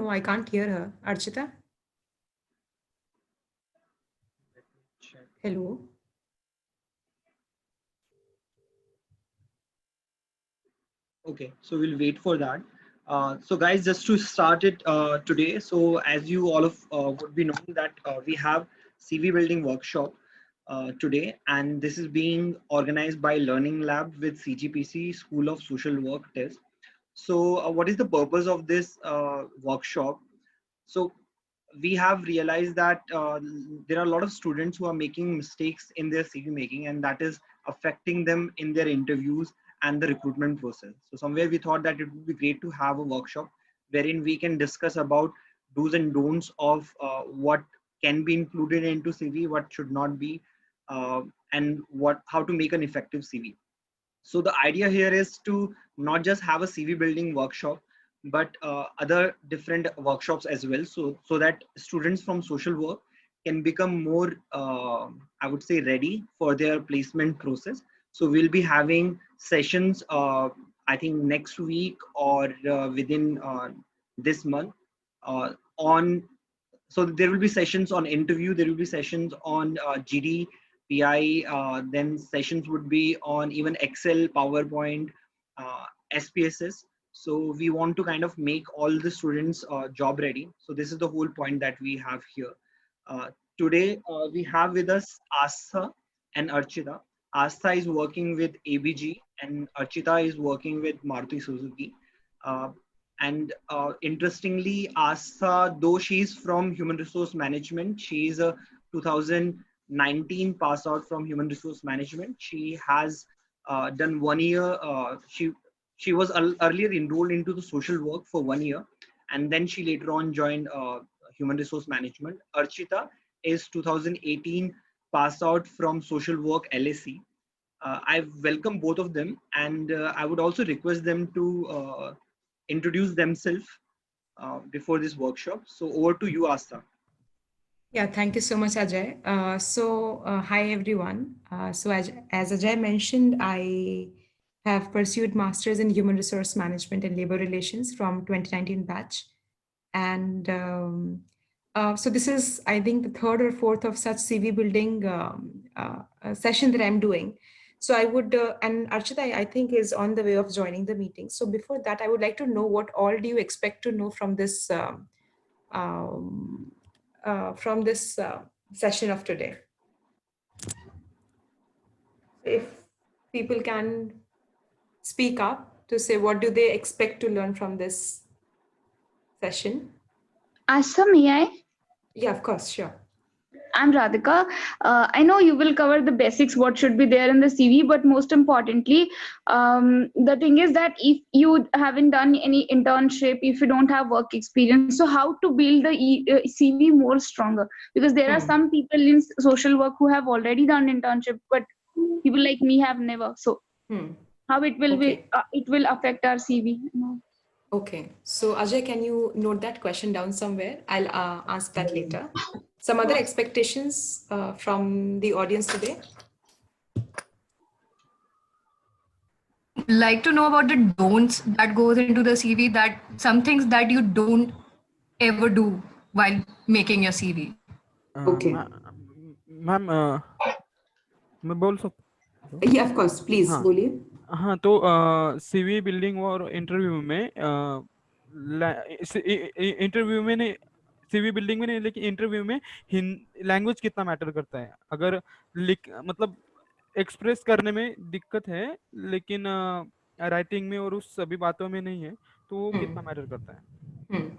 know. I can't hear her. Archita? Hello? Okay, so we'll wait for that. So guys, just to start it today, so as you all of would be knowing that we have CV building workshop today, and this is being organized by Learning Lab with CGPC School of Social Work Test. So what is the purpose of this workshop? So we have realized that there are a lot of students who are making mistakes in their CV making, and that is affecting them in their interviews and the recruitment process. So somewhere we thought that it would be great to have a workshop wherein we can discuss about do's and don'ts of what can be included into CV, what should not be, and what how to make an effective CV. So the idea here is to not just have a CV building workshop, but other different workshops as well. So that students from social work can become more, I would say, ready for their placement process. So we'll be having sessions, I think next week or within this month on. So there will be sessions on interview. There will be sessions on GD, PI. Then sessions would be on even Excel, PowerPoint, SPSS. So we want to kind of make all the students job ready. So this is the whole point that we have here. Uh, Today we have with us Astha and Archita. Astha is working with ABG and Archita is working with Maruti Suzuki. Uh, and interestingly, Asa, though she's from human resource management, she's a 2019 pass out from human resource management. She has done 1 year. She was earlier enrolled into the social work for 1 year, and then she later on joined human resource management. Archita is 2018 pass out from social work LSE. I welcome both of them, and I would also request them to introduce themselves before this workshop. So over to you, Asta. Yeah, thank you so much, Ajay. Hi everyone. As Ajay mentioned, I have pursued Masters in Human Resource Management and Labor Relations from 2019 batch. And so this is, I think, the third or fourth of such CV building session that I'm doing. So I would, and Archita, I think, is on the way of joining the meeting. So before that, I would like to know what all do you expect to know from this um, session of today. If people can speak up to say what do they expect to learn from this session. Asa, may I? Yeah, of course, sure. I'm Radhika. I know you will cover the basics, what should be there in the CV, but most importantly, the thing is that if you haven't done any internship, if you don't have work experience, so how to build the CV more stronger? Because there are some people in social work who have already done internship, but people like me have never. So how it will be, it will affect our CV. Okay, so Ajay, can you note that question down somewhere? I'll ask that later. Some other expectations from the audience today? Like to know about the don'ts that goes into the CV, that some things that you don't ever do while making your CV. Okay. Ma'am मैं बोल सकता हूँ? Yeah, of course, please बोलिए. हाँ तो CV building और interview में interview में नहीं, सीवी बिल्डिंग में नहीं, लेकिन इंटरव्यू में लैंग्वेज कितना मैटर करता है? अगर मतलब एक्सप्रेस करने में दिक्कत है लेकिन राइटिंग में और उस सभी बातों में नहीं है, तो वो कितना मैटर करता है?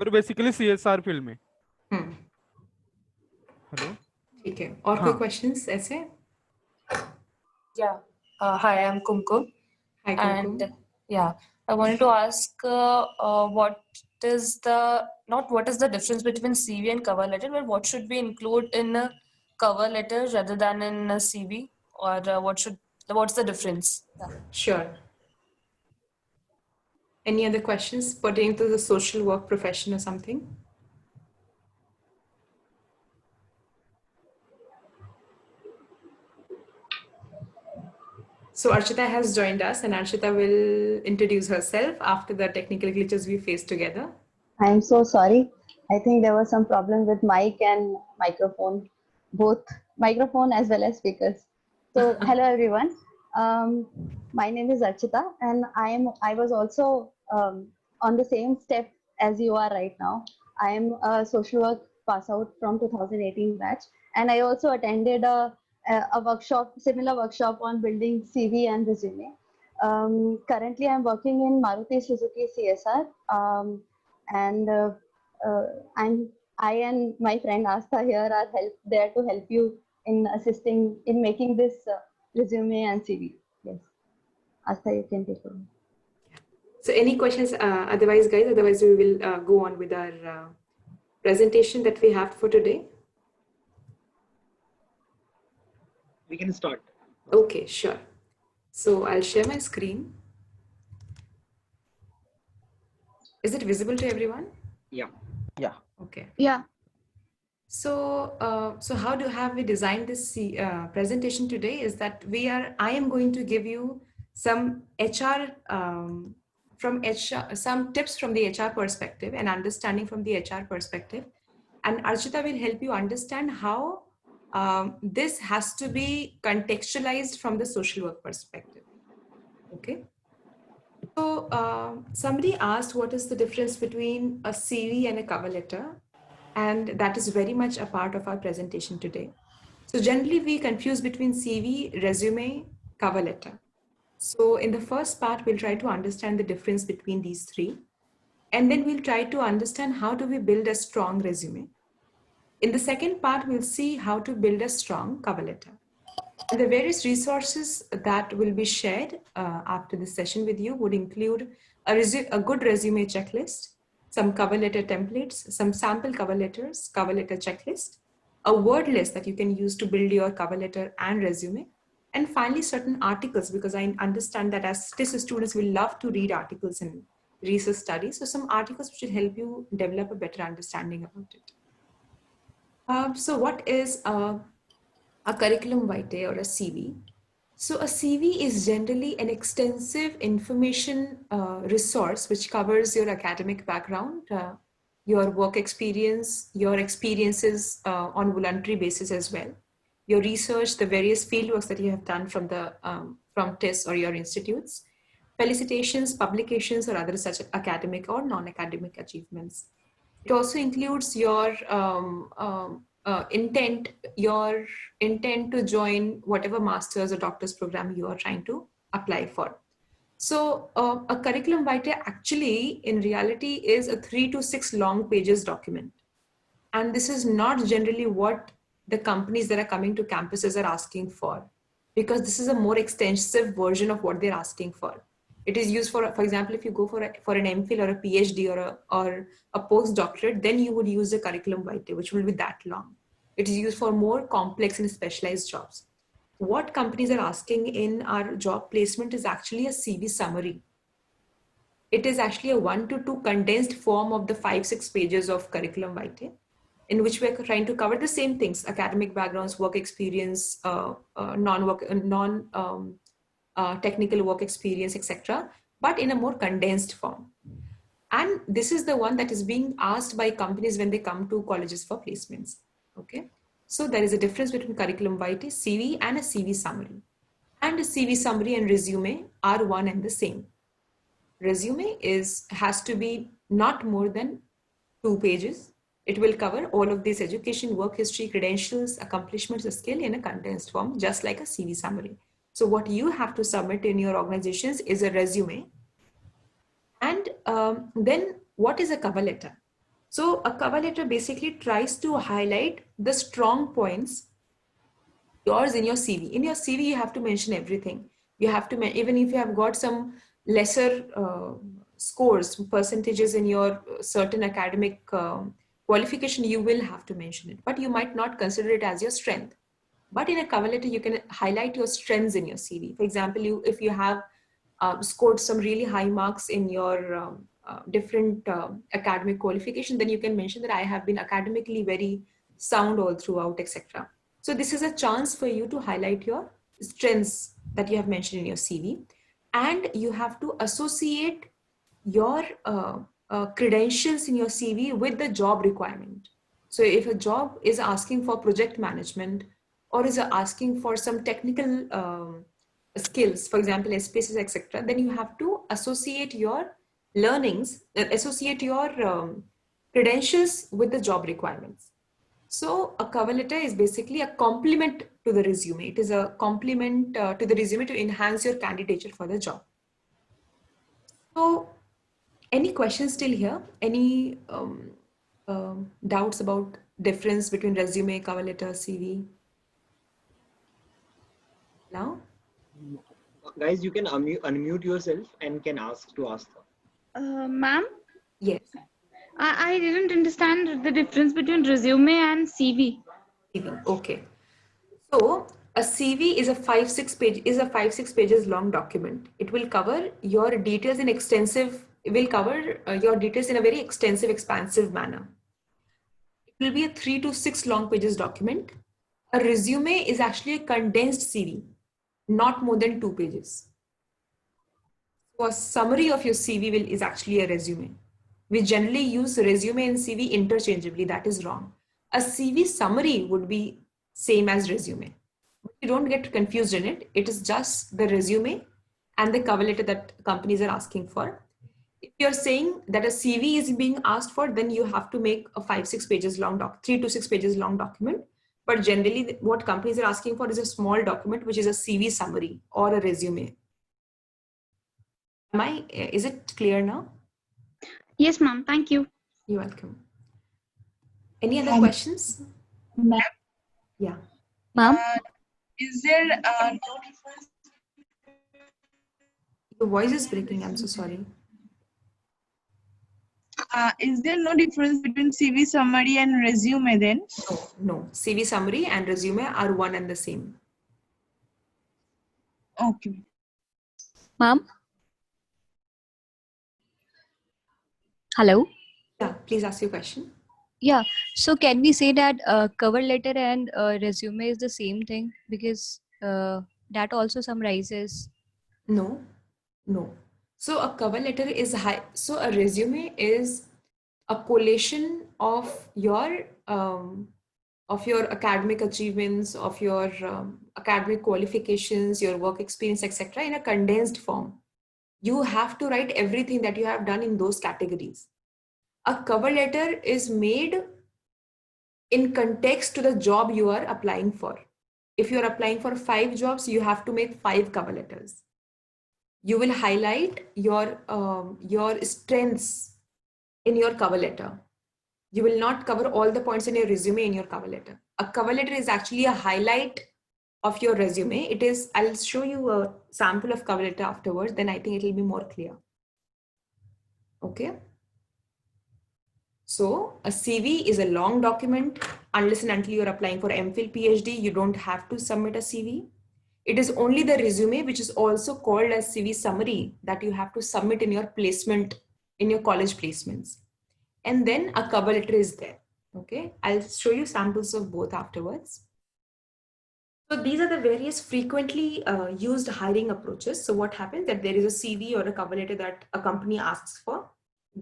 और बेसिकली सीएसआर फील्ड में. हेलो, ठीक है, और कोई क्वेश्चंस ऐसे? Yeah. Hi, I'm Kumkum. Hi, Kumkum. And yeah, I wanted to ask what is the difference between CV and cover letter, but what should we include in a cover letter rather than in a CV, or what's the difference? Yeah. Sure. Any other questions pertaining to the social work profession or something? So Archita has joined us, and Archita will introduce herself after the technical glitches we faced together. I'm so sorry. I think there was some problem with mic and microphone, both microphone as well as speakers. So hello everyone. My name is Archita, and I was also on the same step as you are right now. I am a social work pass out from 2018 batch, and I also attended a workshop, similar workshop on building CV and resume. Currently, I'm working in Maruti Suzuki CSR. And I'm I and my friend Astha here are there to help you in assisting in making this resume and CV. Yes, Astha, you can take over. So any questions otherwise, guys? Otherwise, we will go on with our presentation that we have for today. We can start. Okay, sure. So I'll share my screen. Is it visible to everyone? Yeah. Yeah. Okay. Yeah. So, so how have we designed this presentation today? Is that I am going to give you some HR some tips from the HR perspective and understanding from the HR perspective, and Archita will help you understand how this has to be contextualized from the social work perspective. Okay. So somebody asked what is the difference between a CV and a cover letter, and that is very much a part of our presentation today. So generally we confuse between CV, resume, cover letter. So in the first part, we'll try to understand the difference between these three, and then we'll try to understand how do we build a strong resume. In the second part, we'll see how to build a strong cover letter. And the various resources that will be shared after this session with you would include a good resume checklist, some cover letter templates, some sample cover letters, cover letter checklist, a word list that you can use to build your cover letter and resume, and finally certain articles, because I understand that as TIS students will love to read articles and research studies. So some articles which will help you develop a better understanding about it. So what is a curriculum vitae or a CV? So a CV is generally an extensive information resource which covers your academic background, your work experience, your experiences on voluntary basis as well, your research, the various fieldworks that you have done from TIS or your institutes, felicitations, publications, or other such academic or non-academic achievements. It also includes your intent to join whatever master's or doctor's program you are trying to apply for. So a curriculum vitae actually in reality is a 3 to 6 long pages document. And this is not generally what the companies that are coming to campuses are asking for, because this is a more extensive version of what they're asking for. It is used for example, if you go for an MPhil or a PhD or a postdoctorate, then you would use a curriculum vitae, which will be that long. It is used for more complex and specialized jobs. What companies are asking in our job placement is actually a CV summary. It is actually a 1 to 2 condensed form of the 5-6 pages of curriculum vitae, in which we're trying to cover the same things: academic backgrounds, work experience, technical work experience, etc., but in a more condensed form. And this is the one that is being asked by companies when they come to colleges for placements. Okay, so there is a difference between curriculum vitae, CV, and a CV summary. And a CV summary and resume are one and the same. Resume has to be not more than 2 pages. It will cover all of this: education, work history, credentials, accomplishments, skill in a condensed form, just like a CV summary. So what you have to submit in your organizations is a resume. And then what is a cover letter? So a cover letter basically tries to highlight the strong points yours in your CV. In your CV, you have to mention everything. You have to, even if you have got some lesser scores, percentages in your certain academic qualification, you will have to mention it, but you might not consider it as your strength. But in a cover letter, you can highlight your strengths in your CV. For example, if you have scored some really high marks in your different academic qualification, then you can mention that I have been academically very sound all throughout, etc. So this is a chance for you to highlight your strengths that you have mentioned in your CV, and you have to associate your credentials in your CV with the job requirement. So if a job is asking for project management or is asking for some technical skills, for example, SPSS, etc., then you have to associate your learnings, associate your credentials with the job requirements. So a cover letter is basically a complement to the resume. It is a complement to the resume to enhance your candidature for the job. So any questions still here? Any doubts about difference between resume, cover letter, CV? Now? Guys, you can unmute yourself and can ask to ask. Ma'am, Yes. I didn't understand the difference between resume and CV. CV. Okay. So a CV is a 5-6 pages long document. It will cover your details in extensive. It will cover your details in a very extensive, expansive manner. It will be a 3 to 6 long pages document. A resume is actually a condensed CV, not more than 2 pages. So a summary of your CV is actually a resume. We generally use resume and CV interchangeably. That is wrong. A CV summary would be same as resume. You don't get confused in it. It is just the resume and the cover letter that companies are asking for. If you're saying that a CV is being asked for, then you have to make a 5-6 pages long 3 to 6 pages long document. But generally, what companies are asking for is a small document, which is a CV summary or a resume. Is it clear now? Yes, ma'am. Thank you. You're welcome. Any other questions? Ma'am, Yeah. Ma'am? is there no difference? Your voice is breaking. I'm so sorry. Is there no difference between CV summary and resume then? No. CV summary and resume are one and the same. Okay. Ma'am? Hello? Yeah, please ask your question. Yeah. So can we say that cover letter and resume is the same thing? Because that also summarizes. No. So a cover letter is so a resume is a collation of your academic achievements, of your academic qualifications, your work experience, etc., in a condensed form. You have to write everything that you have done in those categories. A cover letter is made in context to the job you are applying for. If you are applying for 5 jobs, you have to make 5 cover letters. You will highlight your strengths in your cover letter. You will not cover all the points in your resume in your cover letter. A cover letter is actually a highlight of your resume. I'll show you a sample of cover letter afterwards, then I think it will be more clear. Okay. So a CV is a long document. Unless and until you're applying for MPhil, PhD, you don't have to submit a CV. It is only the resume, which is also called as CV summary, that you have to submit in your placement, in your college placements. And then a cover letter is there. Okay, I'll show you samples of both afterwards. So these are the various frequently used hiring approaches. So what happens that there is a CV or a cover letter that a company asks for.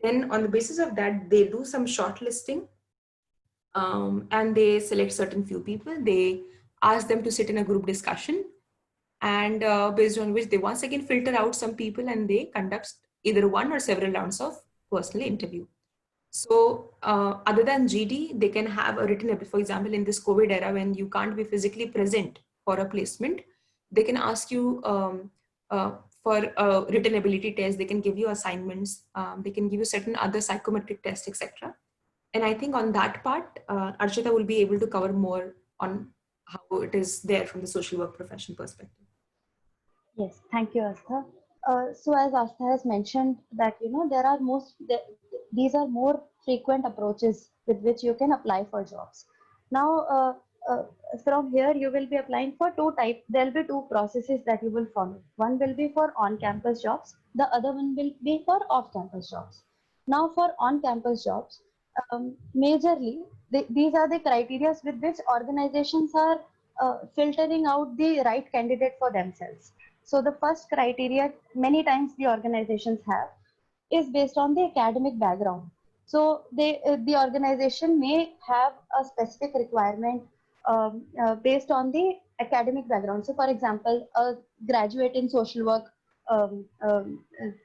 Then on the basis of that, they do some shortlisting and they select certain few people. They ask them to sit in a group discussion, and based on which they once again filter out some people and they conduct either one or several rounds of personal interview. So other than GD, they can have a written, for example, in this COVID era when you can't be physically present for a placement, they can ask you for a written ability test, they can give you assignments, they can give you certain other psychometric tests, etc. And I think on that part, Archita will be able to cover more on how it is there from the social work profession perspective. Yes, thank you, Astha. So as Astha has mentioned that, these are more frequent approaches with which you can apply for jobs. Now, from here, you will be applying for 2 types. There will be 2 processes that you will follow. One will be for on-campus jobs. The other one will be for off-campus jobs. Now, for on-campus jobs, majorly, these are the criteria with which organizations are filtering out the right candidate for themselves. So the first criteria many times the organizations have is based on the academic background. So the organization may have a specific requirement based on the academic background. So, for example, a graduate in social work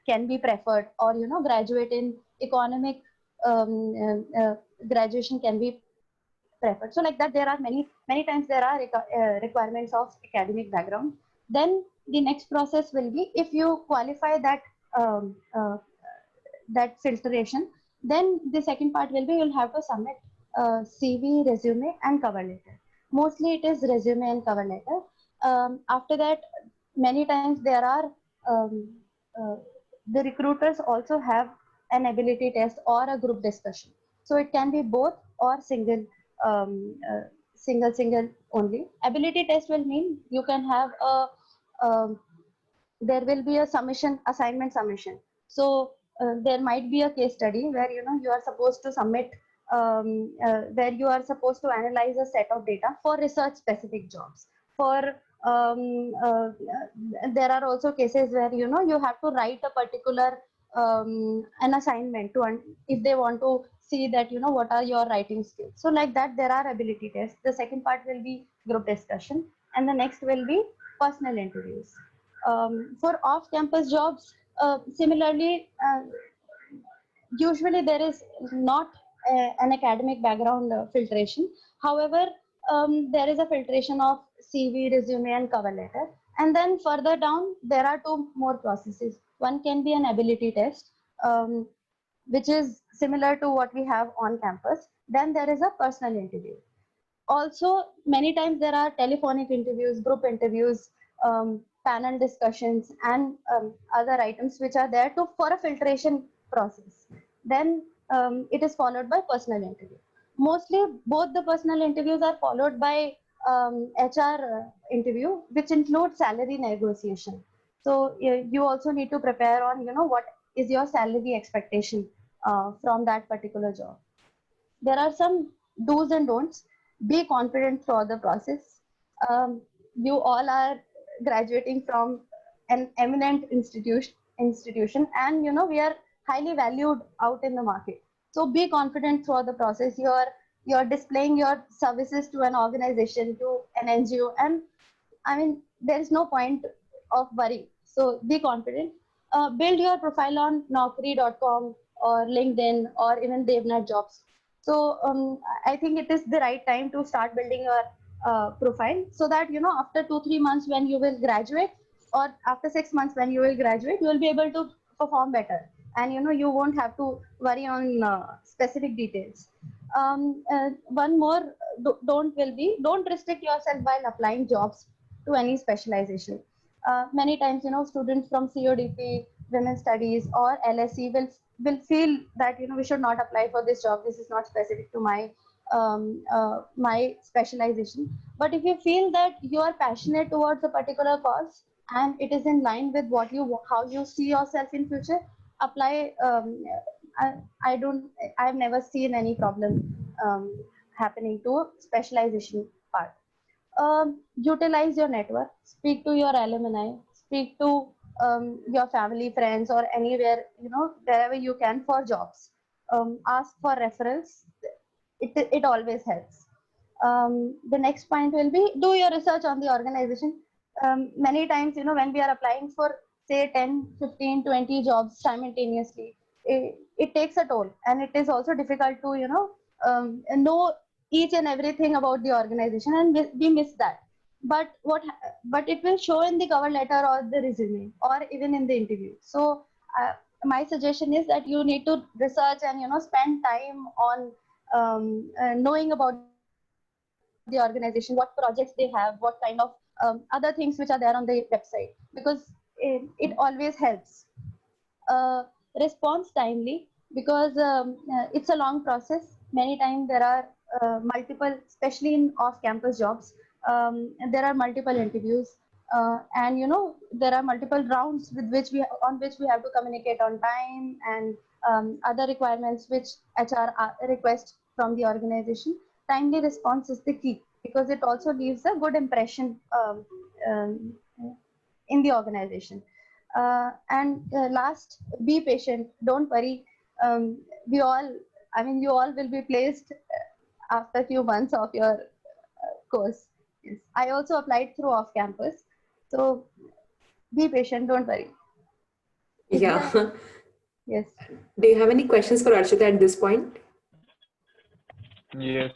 can be preferred, or graduate in economic graduation can be preferred. So, like that, there are many times there are requirements of academic background. Then the next process will be, if you qualify that that filtration, then the second part will be you'll have to submit CV, resume, and cover letter. Mostly it is resume and cover letter. After that, many times there are the recruiters also have an ability test or a group discussion. So it can be both or single only. Ability test will mean you can have a there will be a assignment submission. So there might be a case study where you are supposed to submit where you are supposed to analyze a set of data for research specific jobs. For there are also cases where you have to write a particular an assignment to if they want to see that what are your writing skills. So like that, there are ability tests. The second part will be group discussion, and the next will be personal interviews. For off-campus jobs, similarly, usually there is not an academic background filtration. However, there is a filtration of CV, resume, and cover letter. And then further down, there are two more processes. One can be an ability test, which is similar to what we have on campus. Then there is a personal interview. Also, many times there are telephonic interviews, group interviews, panel discussions, and other items which are there for a filtration process. Then it is followed by personal interview. Mostly both the personal interviews are followed by HR interview, which includes salary negotiation. So you also need to prepare on what is your salary expectation from that particular job. There are some do's and don'ts. Be confident throughout the process. You all are graduating from an eminent institution, and we are highly valued out in the market. So be confident throughout the process. You're displaying your services to an organization, to an NGO, and I mean there is no point of worry. So be confident. Build your profile on Naukri.com or LinkedIn or even DevNet Jobs. So I think it is the right time to start building your profile, so that after 2-3 months when you will graduate, or after 6 months when you will graduate, you will be able to perform better, and you won't have to worry on specific details. One more don't restrict yourself while applying jobs to any specialization. Many times students from CODP, women's studies, or LSE will feel that we should not apply for this job, this is not specific to my my specialization. But if you feel that you are passionate towards a particular cause and it is in line with how you see yourself in future, apply. I've never seen any problem happening to specialization part. Utilize your network, speak to your alumni, speak to your family, friends, or anywhere, wherever you can, for jobs. Ask for referrals. It always helps. The next point will be, do your research on the organization. Many times, when we are applying for say 10, 15, 20 jobs simultaneously, it takes a toll, and it is also difficult to know each and everything about the organization, and we miss that. But it will show in the cover letter or the resume or even in the interview. So my suggestion is that you need to research and spend time on knowing about the organization, what projects they have, what kind of other things which are there on the website, because it always helps. Response timely, because it's a long process. Many times there are multiple, especially in off-campus jobs, there are multiple interviews, and there are multiple rounds on which we have to communicate on time, and other requirements which HR request from the organization. Timely response is the key, because it also leaves a good impression in the organization. And last, be patient. Don't worry. We all, I mean, you all will be placed after a few months of your course. Yes. I also applied through off campus. So be patient. Don't worry. If you Yeah. have- Yes. Do you have any questions for Archita at this point? Yes.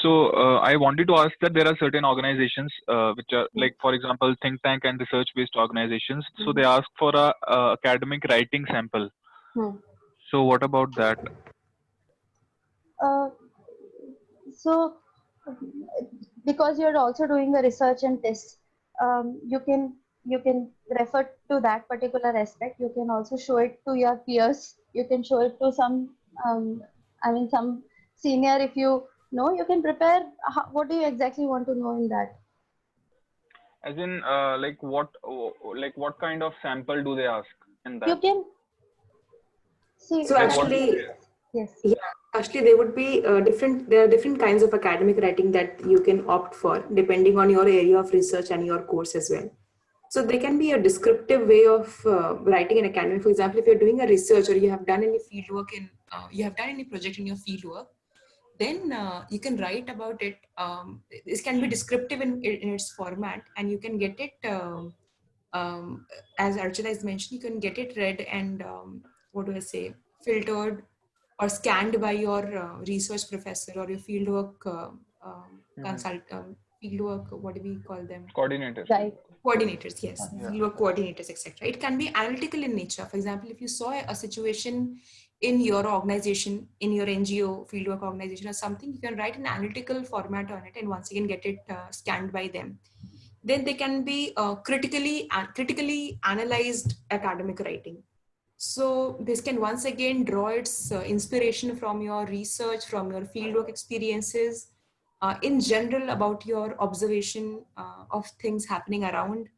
So I wanted to ask that there are certain organizations which are like, for example, think tank and research-based organizations. So they ask for a academic writing sample. Hmm. So what about that? Uh, so because you're also doing the research and tests, you can refer to that particular aspect. You can also show it to your peers. You can show it to some some senior. If you know, you can prepare. What do you exactly want to know in that? As in, like what kind of sample do they ask in You that? can see. So Like what? actually, Yes. yeah, actually there would be different, there are different kinds of academic writing that you can opt for depending on your area of research and your course as well. So there can be a descriptive way of writing an academic. For example, if you're doing a research or you have done any fieldwork you have done any project in your fieldwork, then you can write about it. This can be descriptive in its format, and you can get it, as Archana has mentioned, you can get it read and what do I say, filtered or scanned by your research professor or your fieldwork fieldwork, what do we call them? Coordinators. Right. Coordinators, yes, Yeah. fieldwork coordinators, etc. It can be analytical in nature. For example, if you saw a situation in your organization, in your NGO, fieldwork organization or something, you can write an analytical format on it and once again get it scanned by them. Then they can be critically analyzed academic writing. So this can once again draw its inspiration from your research, from your fieldwork experiences, in general about your observation of things happening around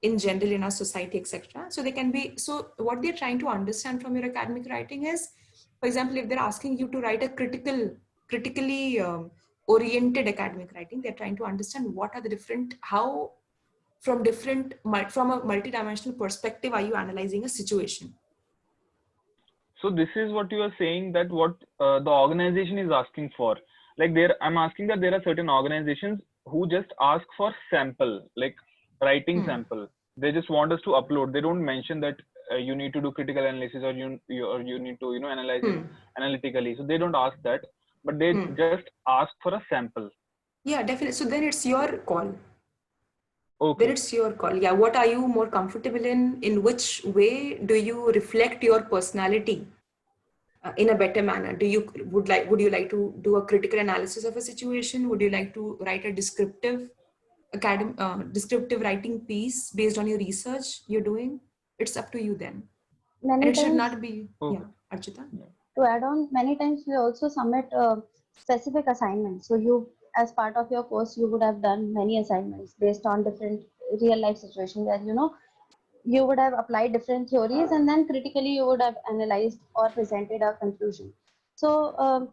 in general in our society, etc. So they can be, so what they're trying to understand from your academic writing is, for example, if they're asking you to write a critically oriented academic writing, they're trying to understand what are the different, how from a multidimensional perspective are you analyzing a situation. So this is what you are saying, that what the organization is asking for. Like I'm asking that there are certain organizations who just ask for sample, like writing sample. They just want us to upload. They don't mention that you need to do critical analysis or you need to analyze it analytically. So they don't ask that, but they just ask for a sample. Yeah, definitely. So then it's your call. Okay. Then it's your call. Yeah, what are you more comfortable in? In which way do you reflect your personality in a better manner? Would you like to do a critical analysis of a situation? Would you like to write a descriptive writing piece based on your research you're doing? It's up to you then. Many And it should times, not be, Okay. yeah, Archita. to add on, many times we also submit specific assignments. So you, as part of your course, you would have done many assignments based on different real life situations where you would have applied different theories and then critically you would have analyzed or presented a conclusion. So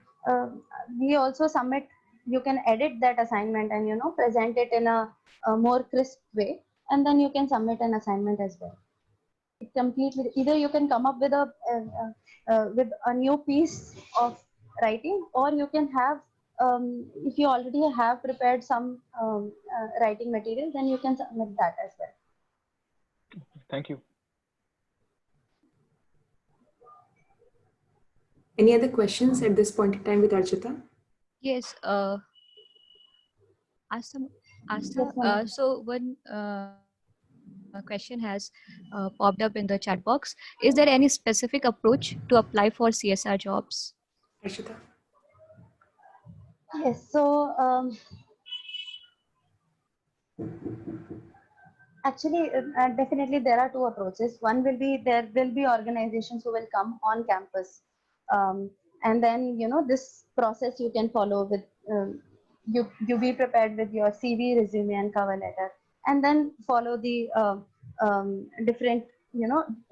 we also submit, you can edit that assignment and present it in a more crisp way, and then you can submit an assignment as well. It completely, either you can come up with a new piece of writing, or you can have, if you already have prepared some writing material, then you can submit that as well. Thank you. Any other questions at this point in time with Archita? Yes. Asta, Yes, ma'am. so one question has popped up in the chat box. Is there any specific approach to apply for CSR jobs? Archita? Yes, so actually, definitely there are two approaches. One will be, there will be organizations who will come on campus, and then this process you can follow with, you be prepared with your CV, resume, and cover letter, and then follow the different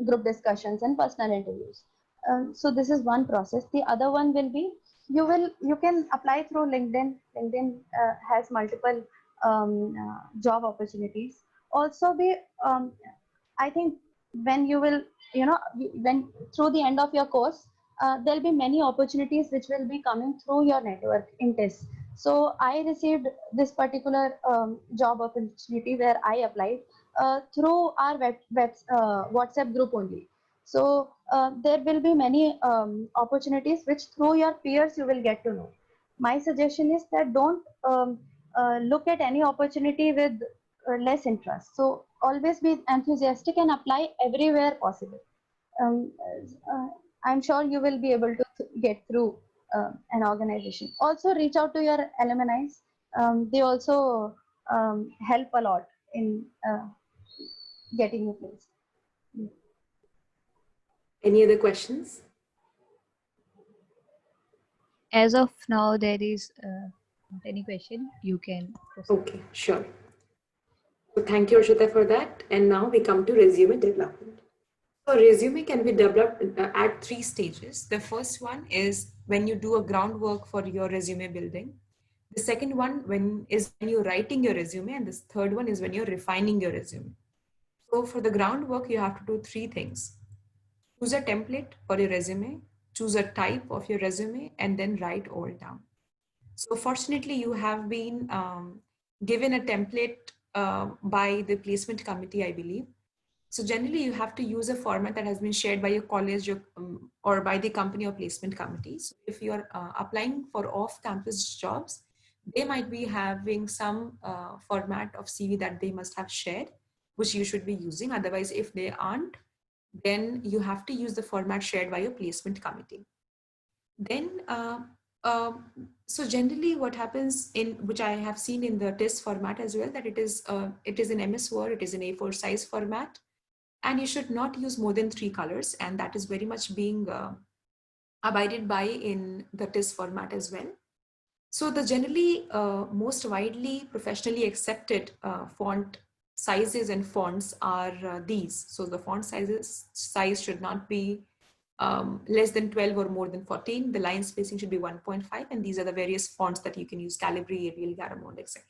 group discussions and personal interviews. So this is one process. The other one will be, you can apply through LinkedIn. LinkedIn has multiple job opportunities. Also, I think when you will, when through the end of your course, there'll be many opportunities which will be coming through your network in TISS. So I received this particular job opportunity where I applied through our WhatsApp group only. So there will be many opportunities which through your peers you will get to know. My suggestion is that don't look at any opportunity with less interest. So always be enthusiastic and apply everywhere possible. Um, I'm sure you will be able to get through an organization. Also reach out to your alumni. They also help a lot in getting you placed. Any other questions? As of now, there is not any question. You can proceed. Okay, sure. So thank you, Arshita, for that. And now we come to resume development. So resume can be developed at 3 stages. The first one is when you do a groundwork for your resume building. The second one is when you're writing your resume, and this third one is when you're refining your resume. So for the groundwork, you have to do 3 things. Choose a template for your resume, choose a type of your resume, and then write all down. So fortunately, you have been given a template by the placement committee, I believe. So generally, you have to use a format that has been shared by your college or by the company or placement committee. So if you're applying for off-campus jobs, they might be having some format of CV that they must have shared, which you should be using. Otherwise, if they aren't, then you have to use the format shared by your placement committee. Then, so generally what happens which I have seen in the TISS format as well, that it is in MS Word, it is in A4 size format, and you should not use more than 3 colors. And that is very much being abided by in the TISS format as well. So the generally most widely professionally accepted font sizes and fonts are these. So the font size should not be less than 12 or more than 14. The line spacing should be 1.5. And these are the various fonts that you can use: Calibri, Arial, Garamond, etc.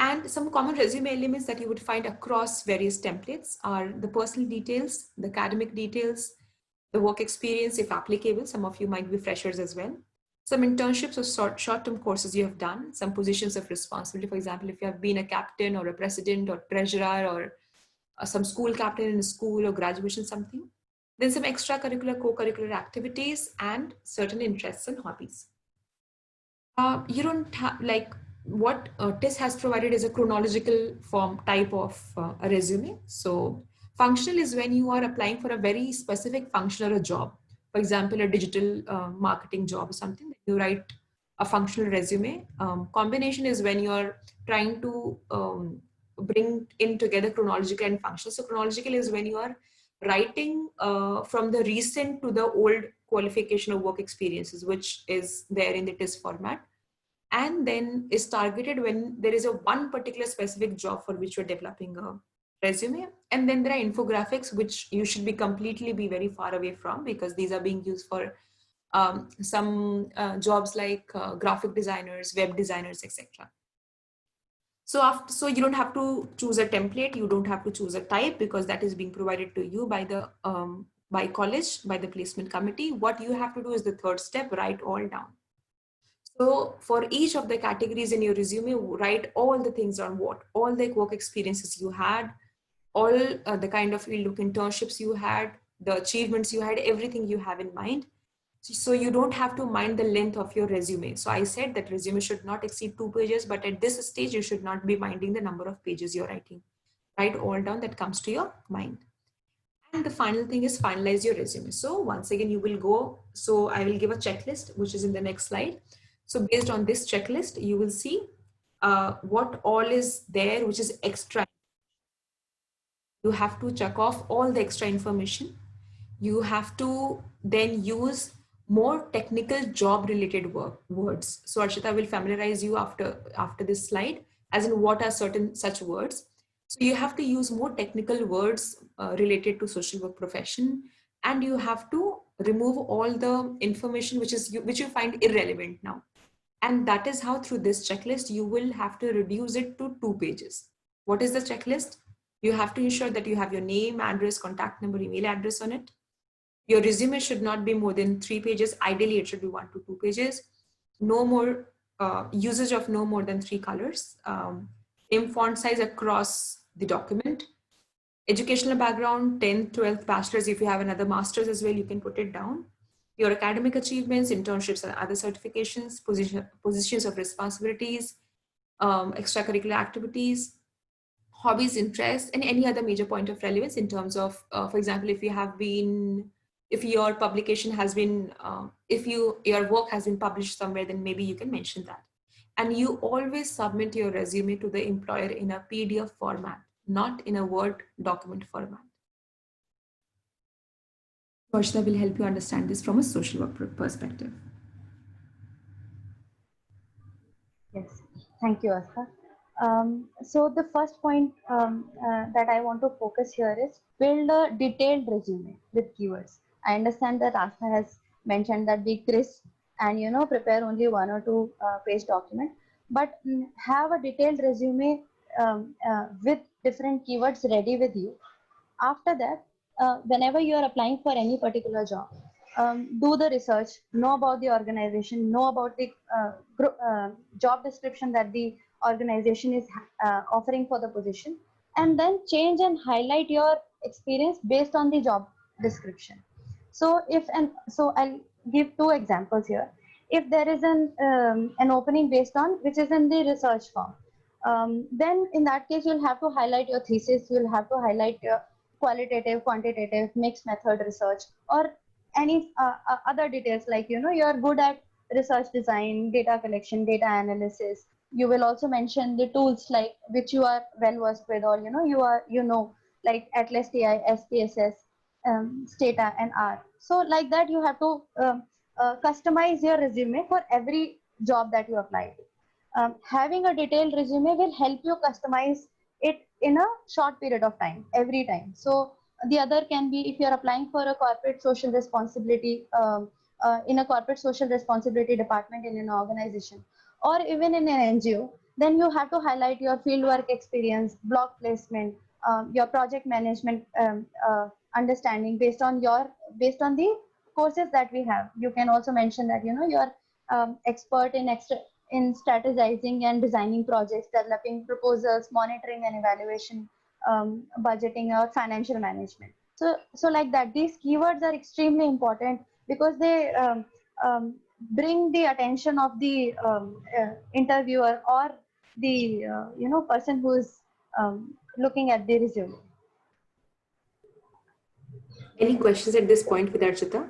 And some common resume elements that you would find across various templates are the personal details, the academic details, the work experience, if applicable. Some of you might be freshers as well. Some internships or short-term courses you have done, some positions of responsibility. For example, if you have been a captain or a president or treasurer or some school captain in a school or graduation, something. Then some extracurricular, co-curricular activities and certain interests and hobbies. You don't have, like, what TISS has provided is a chronological form type of a resume. So functional is when you are applying for a very specific function or a job. For example, a digital marketing job or something, you write a functional resume. Combination is when you're trying to bring in together chronological and functional. So chronological is when you are writing from the recent to the old qualification or work experiences, which is there in the TISS format. And then is targeted when there is a one particular specific job for which you're developing a resume. And then there are infographics, which you should be very far away from, because these are being used for some jobs like graphic designers, web designers, etc. So you don't have to choose a template, you don't have to choose a type, because that is being provided to you by the by college, by the placement committee. What you have to do is the third step: write all down. So for each of the categories in your resume, write all the things on what, all the work experiences you had, all the kind of field internships you had, the achievements you had, everything you have in mind. So you don't have to mind the length of your resume. So I said that resume should not exceed 2 pages, but at this stage, you should not be minding the number of pages you're writing. Write all down that comes to your mind. And the final thing is finalize your resume. So once again, you will go, so I will give a checklist, which is in the next slide. So based on this checklist, you will see what all is there, which is extra. You have to check off all the extra information. You have to then use more technical job related words. So Arshita will familiarize you after this slide, as in what are certain such words. So you have to use more technical words related to social work profession, and you have to remove all the information which you find irrelevant now. And that is how, through this checklist, you will have to reduce it to 2 pages. What is the checklist? You have to ensure that you have your name, address, contact number, email address on it. Your resume should not be more than 3 pages. Ideally, it should be 1 to 2 pages. No more usage of no more than 3 colors. Same font size across the document. Educational background, 10th, 12th, bachelor's. If you have another master's as well, you can put it down. Your academic achievements, internships and other certifications, positions of responsibilities, extracurricular activities, hobbies, interests, and any other major point of relevance in terms of, for example, if your publication has been, if your work has been published somewhere, then maybe you can mention that. And you always submit your resume to the employer in a PDF format, not in a Word document format. Varshita will help you understand this from a social work perspective. Yes, thank you, Astha. So the first point that I want to focus here is build a detailed resume with keywords. I understand that Astha has mentioned that be crisp and prepare only 1 or 2 page document, but have a detailed resume with different keywords ready with you. After that, whenever you are applying for any particular job, do the research, know about the organization, know about the job description that the organization is offering for the position, and then change and highlight your experience based on the job description. So I'll give 2 examples here. If there is an opening based on which is in the research form, then in that case you'll have to highlight your thesis, you'll have to highlight your qualitative, quantitative, mixed method research, or any other details like you're good at research design, data collection, data analysis. You will also mention the tools like which you are well versed with, or like Atlas TI, SPSS, Stata, and R. So like that, you have to customize your resume for every job that you apply to. Having a detailed resume will help you customize it in a short period of time every time. So the other can be if you're applying for a corporate social responsibility in a corporate social responsibility department in an organization, or even in an NGO, then you have to highlight your fieldwork experience, block placement, your project management understanding based on the courses that we have. You can also mention that you're expert in strategizing and designing projects, developing proposals, monitoring and evaluation, budgeting or financial management. So like that, these keywords are extremely important because they bring the attention of the interviewer or the person who is looking at the resume. Any questions at this point with Archita?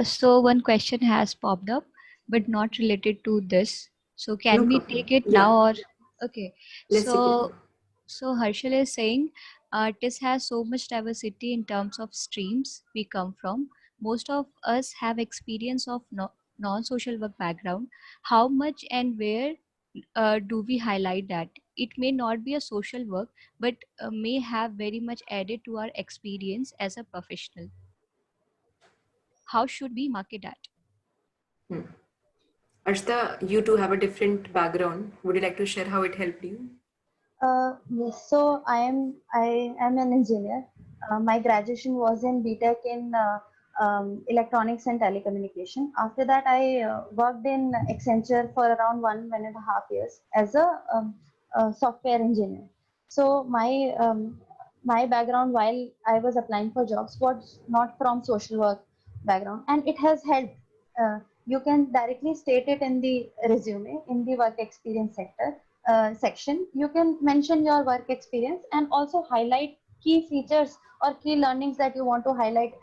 So one question has popped up, but not related to this. So can No we problem. take it Yeah. now or okay? Let's take it now. So Harshal is saying TIS has so much diversity in terms of streams we come from. Most of us have experience of non-social work background. How much and where do we highlight that? It may not be a social work, but may have very much added to our experience as a professional. How should we market that? Arshita, you two have a different background. Would you like to share how it helped you? Yes, so I am an engineer. My graduation was in BTech in electronics and telecommunication. After that, I worked in Accenture for around 1.5 years as a software engineer. So my background while I was applying for jobs was not from social work background, and it has helped. You can directly state it in the resume in the work experience section. You can mention your work experience and also highlight key features or key learnings that you want to highlight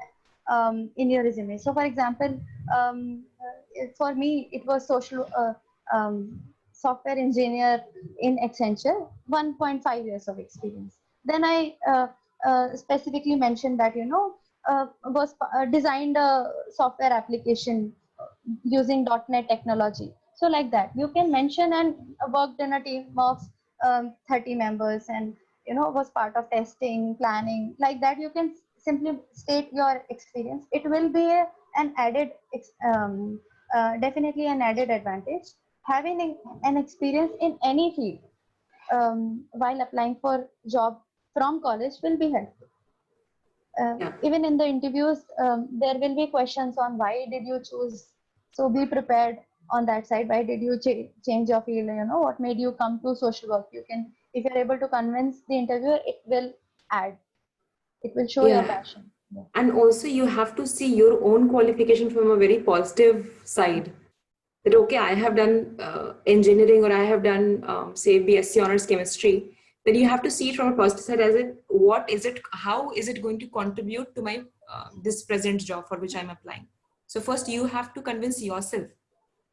in your resume. So for example, for me, it was software engineer in Accenture, 1.5 years of experience. Then I specifically mentioned that, designed a software application using .NET technology. So like that, you can mention and worked in a team of 30 members and, was part of testing, planning, like that. You can simply state your experience. It will be an added, definitely an added advantage. Having an experience in any field while applying for job from college will be helpful. Even in the interviews, there will be questions on why did you choose. So be prepared on that side. Why did you change your field? You know, what made you come to social work? You can, if you're able to convince the interviewer, it will add. It will show your passion. Yeah. And also you have to see your own qualification from a very positive side. That okay, I have done engineering, or I have done say BSc honors chemistry. Then you have to see it from a positive side, as it what is it, how is it going to contribute to my this present job for which I'm applying. So first you have to convince yourself,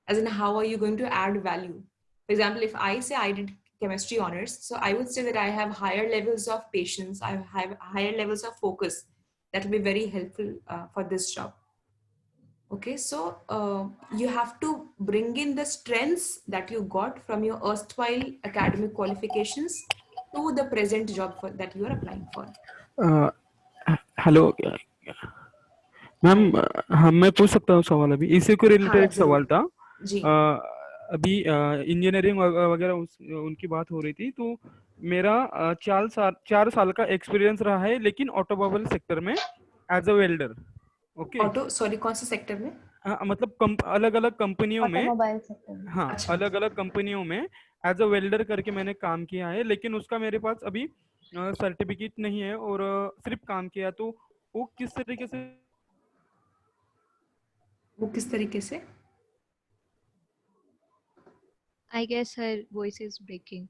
as in how are you going to add value. For example, if I say I did chemistry honors, so I would say that I have higher levels of patience, I have higher levels of focus that will be very helpful for this job. Okay, so you have to bring in the strengths that you got from your erstwhile academic qualifications to the present job that you are applying for. Hello ma'am, हम मैं पूछ सकता हूँ सवाल? अभी इसी को related एक सवाल था जी। अभी इंजीनियरिंग वगैरह उनकी बात हो रही थी, तो मेरा 4 साल का एक्सपीरियंस रहा है, लेकिन ऑटोमोबाइल सेक्टर में as a welder. Okay, sorry कौन से सेक्टर में? मतलब अलग अलग कंपनियों में, ऑटोमोबाइल सेक्टर में। हाँ, अलग अलग कंपनियों में एज अ वेल्डर करके मैंने काम किया है, लेकिन उसका मेरे पास अभी सर्टिफिकेट नहीं है और सिर्फ काम किया। तो वो किस तरीके से I guess her voice is breaking.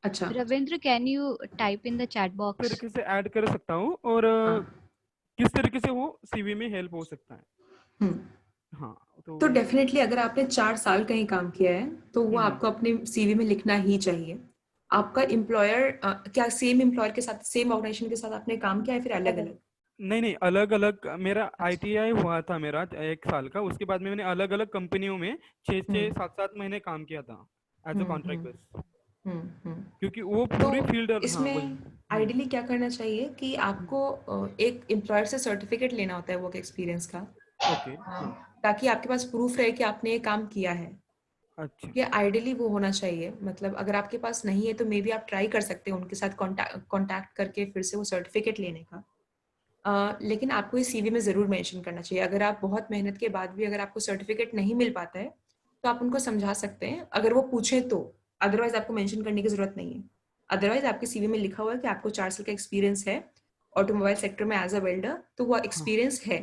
अच्छा, Ravindra, can you type in the chat box? तरीके से ऐड कर सकता हूँ और किस तरीके से वो सीवी में हेल्प हो सकता है? हाँ, तो डेफिनेटली अगर आपने 4 साल कहीं काम किया है तो वो आपको अपने सीवी में लिखना ही चाहिए। आपका एम्प्लॉयर क्या सेम एम्प्लॉयर के साथ, सेम ऑर्गेनाइजेशन के साथ आपने काम किया है, फिर अलग अलग? नहीं, अलग अलग। मेरा ITI हुआ था मेरा 1 साल का, उसके बाद में मैंने अलग अलग कंपनियों में 6-7 महीने काम किया था एज अ कॉन्ट्रैक्ट बेस, क्योंकि वो पूरी फील्ड। इसमें आइडियली क्या करना चाहिए कि आपको एक एम्प्लॉयर से सर्टिफिकेट लेना होता है वर्क एक्सपीरियंस का। ओके, ताकि आपके पास प्रूफ रहे कि आपने ये काम किया है। अच्छा, ये आइडियली वो होना चाहिए। मतलब अगर आपके पास नहीं है तो मे बी आप ट्राई कर सकते हैं उनके साथ कॉन्टैक्ट करके फिर से वो सर्टिफिकेट लेने का। लेकिन आपको ये सीवी में ज़रूर मेंशन करना चाहिए। अगर आप बहुत मेहनत के बाद भी अगर आपको सर्टिफिकेट नहीं मिल पाता है तो आप उनको समझा सकते हैं, अगर वो पूछे तो। अदरवाइज आपको मेंशन करने की ज़रूरत नहीं है। अदरवाइज आपके सीवी में लिखा हुआ है कि आपको 4 साल का एक्सपीरियंस है ऑटोमोबाइल सेक्टर में एज अ वेल्डर, तो वो एक्सपीरियंस है।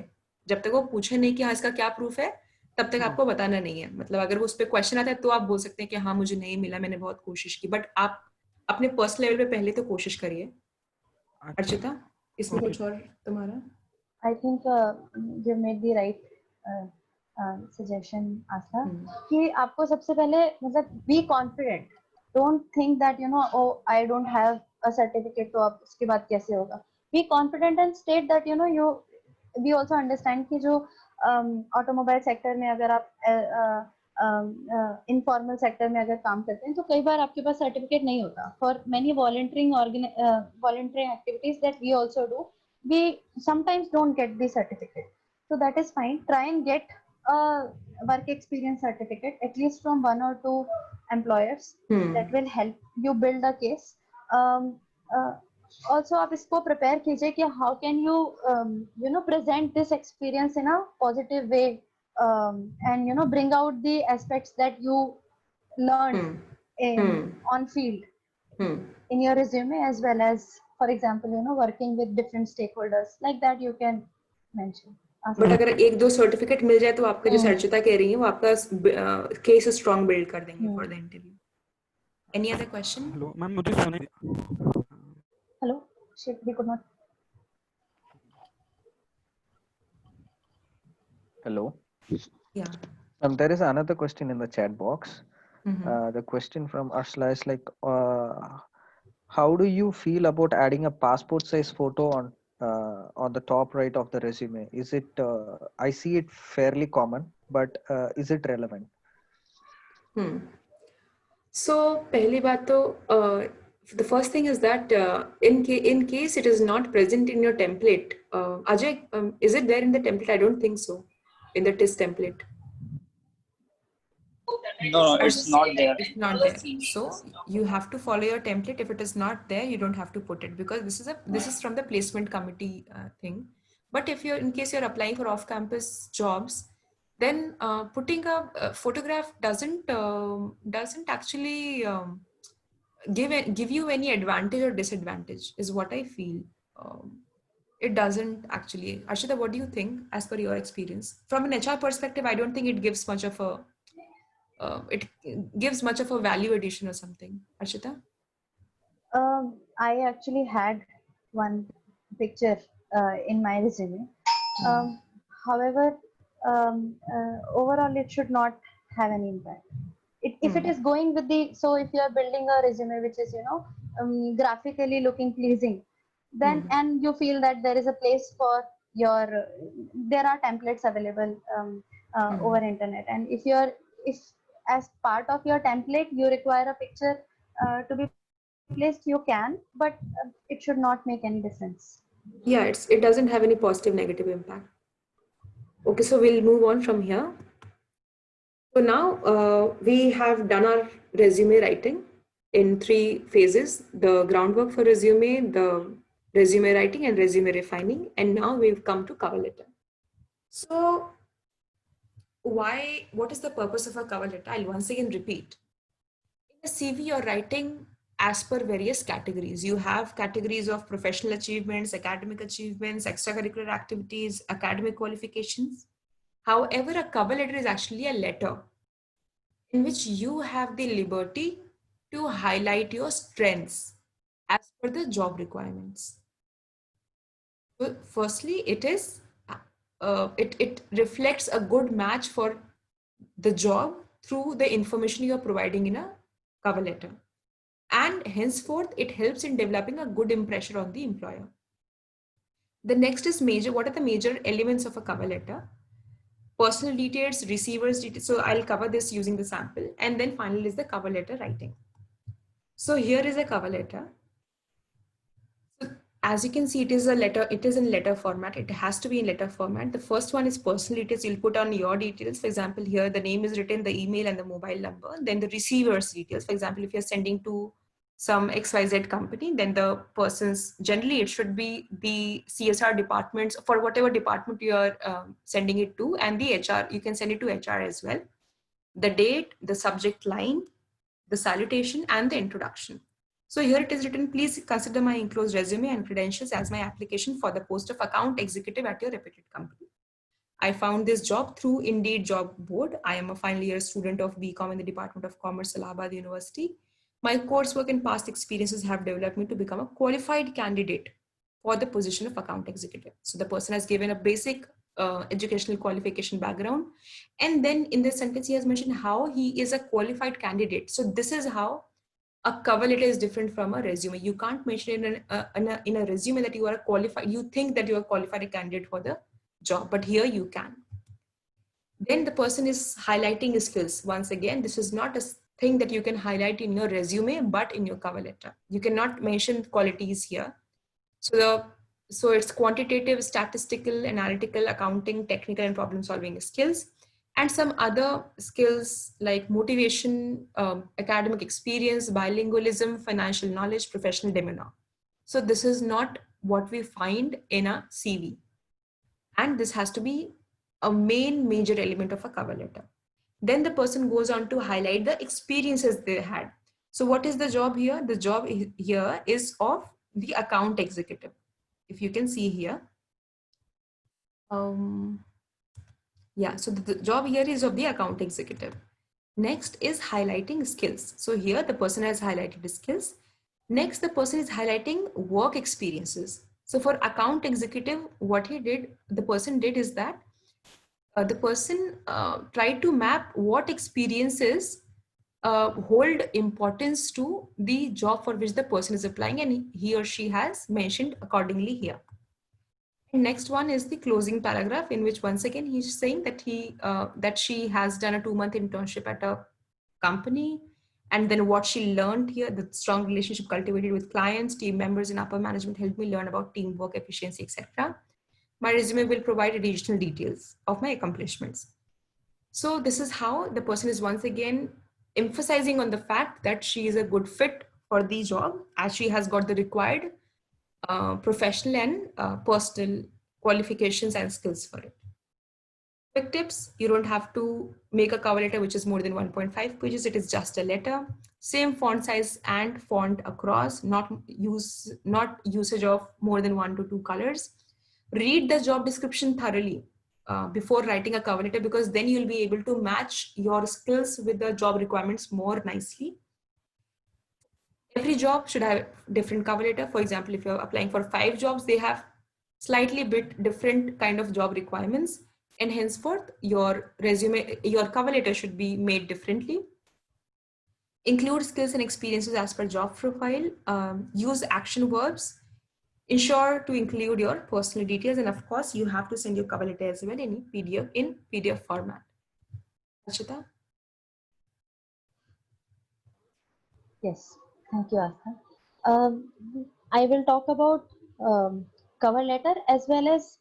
जब तक वो पूछे नहीं कि हाँ इसका क्या प्रूफ है, तब तक आपको बताना नहीं है। मतलब अगर वो उस पर क्वेश्चन आता है तो आप बोल सकते हैं कि हाँ मुझे नहीं मिला, मैंने बहुत कोशिश की। बट आप अपने पर्सनल लेवल पे पहले तो कोशिश करिए। अर्चिता, इसमें कुछ और तुम्हारा? I think you made the right suggestion, आस्था, कि आपको सबसे पहले मतलब be confident. Don't think that you know, oh I don't have a certificate, तो अब उसके बाद कैसे होगा? Be confident and state that you know you. We also understand कि जो ऑटोमोबाइल सेक्टर में अगर आप इनफॉर्मल सेक्टर में अगर काम करते हैं तो कई बार आपके पास सर्टिफिकेट नहीं होता। For many volunteering activities that we also do, we sometimes don't get the certificate, so that is fine. Try and get a work experience certificate at least from 1 or 2 employers. That will help you build a case. Also आप इसको prepare कीजिए कि how can you you know present this experience in a positive way, and you know bring out the aspects that you learned on field in your resume, as well as for example you know working with different stakeholders, like that you can mention. But अगर 1-2 certificate मिल जाए तो आपका जो अर्चिता कह रही है वो आपका केस स्ट्रांग बिल्ड कर देंगे for the interview. Any other question? Hello ma'am, मुझे सुनाई दिया? Hello, shit, we could not. Hello. Yeah. There is another question in the chat box. The question from Ashla is like, how do you feel about adding a passport size photo on the top right of the resume? Is it I see it fairly common, but is it relevant? So पहली बात तो the first thing is that in case it is not present in your template, Ajay, is it there in the template? I don't think so, in the TIS template. No, it's not there. It's not there. So you have to follow your template. If it is not there, you don't have to put it, because this is from the placement committee thing. But if you're, in case you're applying for off-campus jobs, then putting a photograph doesn't actually give you any advantage or disadvantage, is what I feel. It doesn't actually. Arshita, what do you think as per your experience? From an HR perspective, I don't think it gives much of a value addition or something. Arshita? I actually had one picture in my resume. However, overall, it should not have any impact. If it is going with the, so if you are building a resume which is, graphically looking pleasing, then and you feel that there is a place for your, there are templates available over internet, and if as part of your template you require a picture to be placed, you can, but it should not make any difference. Yeah, it doesn't have any positive, negative impact. Okay, so we'll move on from here. So now we have done our resume writing in 3 phases: the groundwork for resume, the resume writing, and resume refining. And now we've come to cover letter. So what is the purpose of a cover letter? I'll once again repeat. In a CV, you're writing as per various categories. You have categories of professional achievements, academic achievements, extracurricular activities, academic qualifications. However, a cover letter is actually a letter in which you have the liberty to highlight your strengths as per the job requirements. So firstly, it reflects a good match for the job through the information you are providing in a cover letter. And henceforth, it helps in developing a good impression on the employer. The next is what are the major elements of a cover letter? Personal details, receivers details. So I'll cover this using the sample. And then finally is the cover letter writing. So here is a cover letter. So as you can see, it is in letter format. It has to be in letter format. The first one is personal details. You'll put on your details. For example, here the name is written, the email and the mobile number. Then the receiver's details. For example, if you're sending to some XYZ company, then the person's, generally it should be the CSR departments for whatever department you are sending it to, and the HR, you can send it to HR as well. The date, the subject line, the salutation, and the introduction. So here it is written, please consider my enclosed resume and credentials as my application for the post of account executive at your reputed company. I found this job through Indeed job board. I am a final year student of BCom in the Department of Commerce, Allahabad University. My coursework and past experiences have developed me to become a qualified candidate for the position of account executive. So the person has given a basic educational qualification background. And then in this sentence, he has mentioned how he is a qualified candidate. So this is how a cover letter is different from a resume. You can't mention in a resume that you are qualified. You think that you are a qualified candidate for the job, but here you can. Then the person is highlighting his skills. Once again, this is not a thing that you can highlight in your resume, but in your cover letter. You cannot mention qualities here. So it's quantitative, statistical, analytical, accounting, technical, and problem solving skills, and some other skills like motivation, academic experience, bilingualism, financial knowledge, professional demeanor. So this is not what we find in a CV. And this has to be a major element of a cover letter. Then the person goes on to highlight the experiences they had. So what is the job here? The job here is of the account executive. If you can see here. Yeah, so the job here is of the account executive. Next is highlighting skills. So here the person has highlighted the skills. Next, the person is highlighting work experiences. So for account executive, what the person did is that the person tried to map what experiences hold importance to the job for which the person is applying, and he or she has mentioned accordingly here. And next one is the closing paragraph, in which once again he's saying that that she has done a 2-month internship at a company, and then what she learned here, the strong relationship cultivated with clients, team members, and upper management helped me learn about teamwork, efficiency, etc. My resume will provide additional details of my accomplishments. So this is how the person is once again emphasizing on the fact that she is a good fit for the job, as she has got the required professional and personal qualifications and skills for it. Quick tips: you don't have to make a cover letter which is more than 1.5 pages. It is just a letter, same font size and font across, not usage of more than 1 to 2 colors. Read the job description thoroughly before writing a cover letter, because then you'll be able to match your skills with the job requirements more nicely. Every job should have different cover letter. For example, if you're applying for 5 jobs, they have slightly bit different kind of job requirements, and henceforth your resume, your cover letter should be made differently. Include skills and experiences as per job profile. Use action verbs. Ensure to include your personal details, and of course, you have to send your cover letter as well in PDF format. Archita? Yes, thank you, Astha. I will talk about cover letter as well as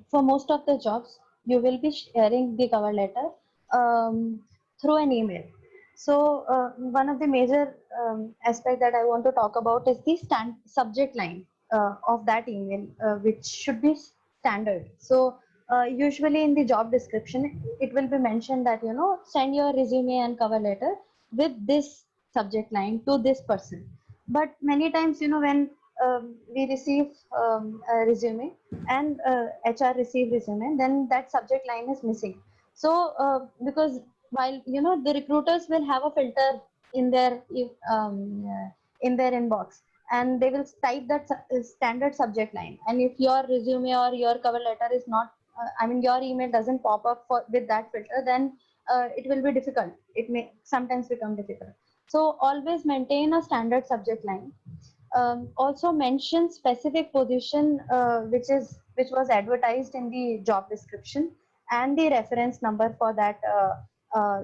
for most of the jobs, you will be sharing the cover letter through an email. So one of the major aspect that I want to talk about is the subject line of that email, which should be standard. So usually in the job description, it will be mentioned that, you know, send your resume and cover letter with this subject line to this person. But many times, you know, when we receive a resume and HR receive resume, then that subject line is missing. So because while, you know, the recruiters will have a filter in their inbox, and they will type that standard subject line, and if your resume or your cover letter is not your email doesn't pop up with that filter, then it will be difficult. It may sometimes become difficult. So always maintain a standard subject line. Also mention specific position which was advertised in the job description, and the reference number for that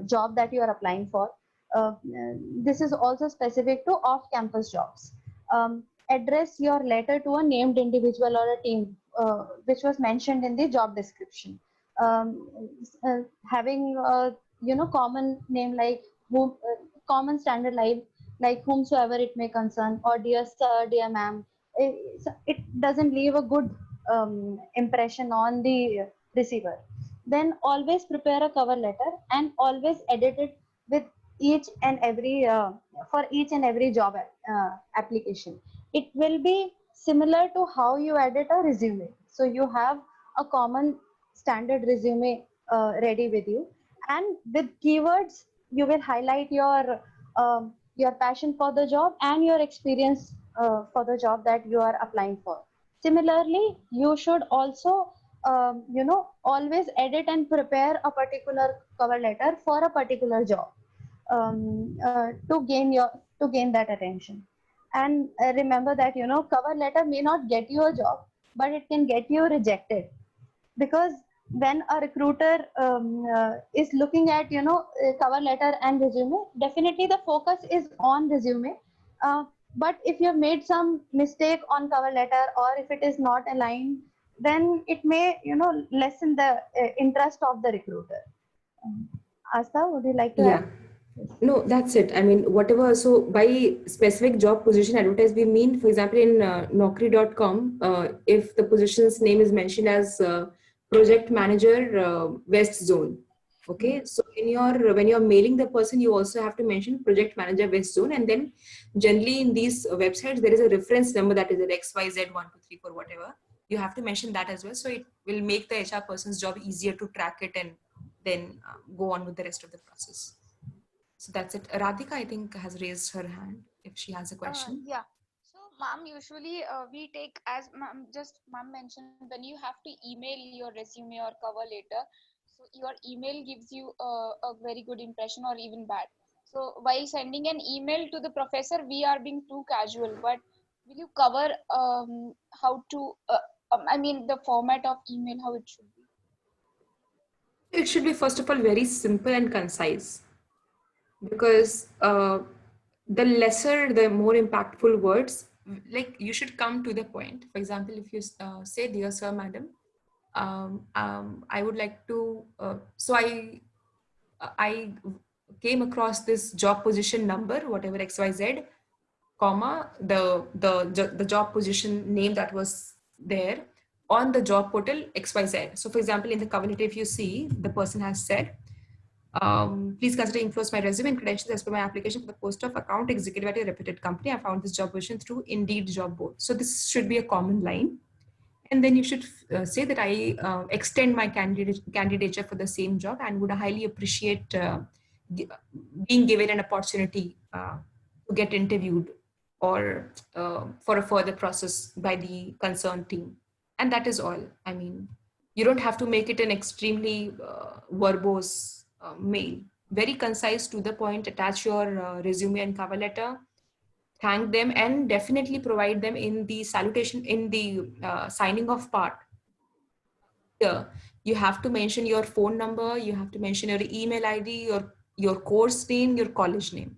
job that you are applying for. This is also specific to off-campus jobs. Address your letter to a named individual or a team which was mentioned in the job description. Having common name like whom, common standard like whomsoever it may concern, or dear sir, dear ma'am, it doesn't leave a good impression on the receiver. Then always prepare a cover letter and always edit it with each and every for each and every job application. It will be similar to how you edit a resume. So you have a common standard resume ready with you, and with keywords you will highlight your passion for the job and your experience for the job that you are applying for. Similarly, you should also always edit and prepare a particular cover letter for a particular job to gain that attention. And remember that, you know, cover letter may not get you a job, but it can get you rejected, because when a recruiter is looking at, you know, cover letter and resume, definitely the focus is on resume. But if you have made some mistake on cover letter, or if it is not aligned, then it may, you know, lessen the interest of the recruiter. Asta, would you like to add? No, that's it. I mean, whatever. So by specific job position advertised, we mean, for example, in Naukri.com, if the position's name is mentioned as project manager West Zone. Okay, so when you're mailing the person, you also have to mention project manager West Zone, and then generally in these websites there is a reference number that is at XYZ1234 whatever. You have to mention that as well, so it will make the HR person's job easier to track it and then go on with the rest of the process. So that's it. Radhika, I think, has raised her hand if she has a question. Yeah. So, ma'am, usually we take, as ma'am mentioned, when you have to email your resume or cover letter, so your email gives you a very good impression or even bad. So while sending an email to the professor, we are being too casual, but will you cover how to, the format of email, how it should be? It should be, first of all, very simple and concise, because the lesser, the more impactful words, like you should come to the point. For example, if you say, dear sir, madam, I would like to, so I came across this job position number, whatever XYZ, comma, the job position name that was there on the job portal XYZ. So for example, in the cover letter, if you see, the person has said, please consider influence my resume and credentials as per my application for the post of account executive at a reputed company. I found this job position through Indeed job board. So this should be a common line. And then you should say that I extend my candidature for the same job and would highly appreciate being given an opportunity to get interviewed or for a further process by the concerned team. And that is all. I mean, you don't have to make it an extremely verbose mail. Very concise, to the point. Attach your resume and cover letter. Thank them and definitely provide them in the salutation, in the signing off part. Here, you have to mention your phone number, you have to mention your email ID, your course name, your college name,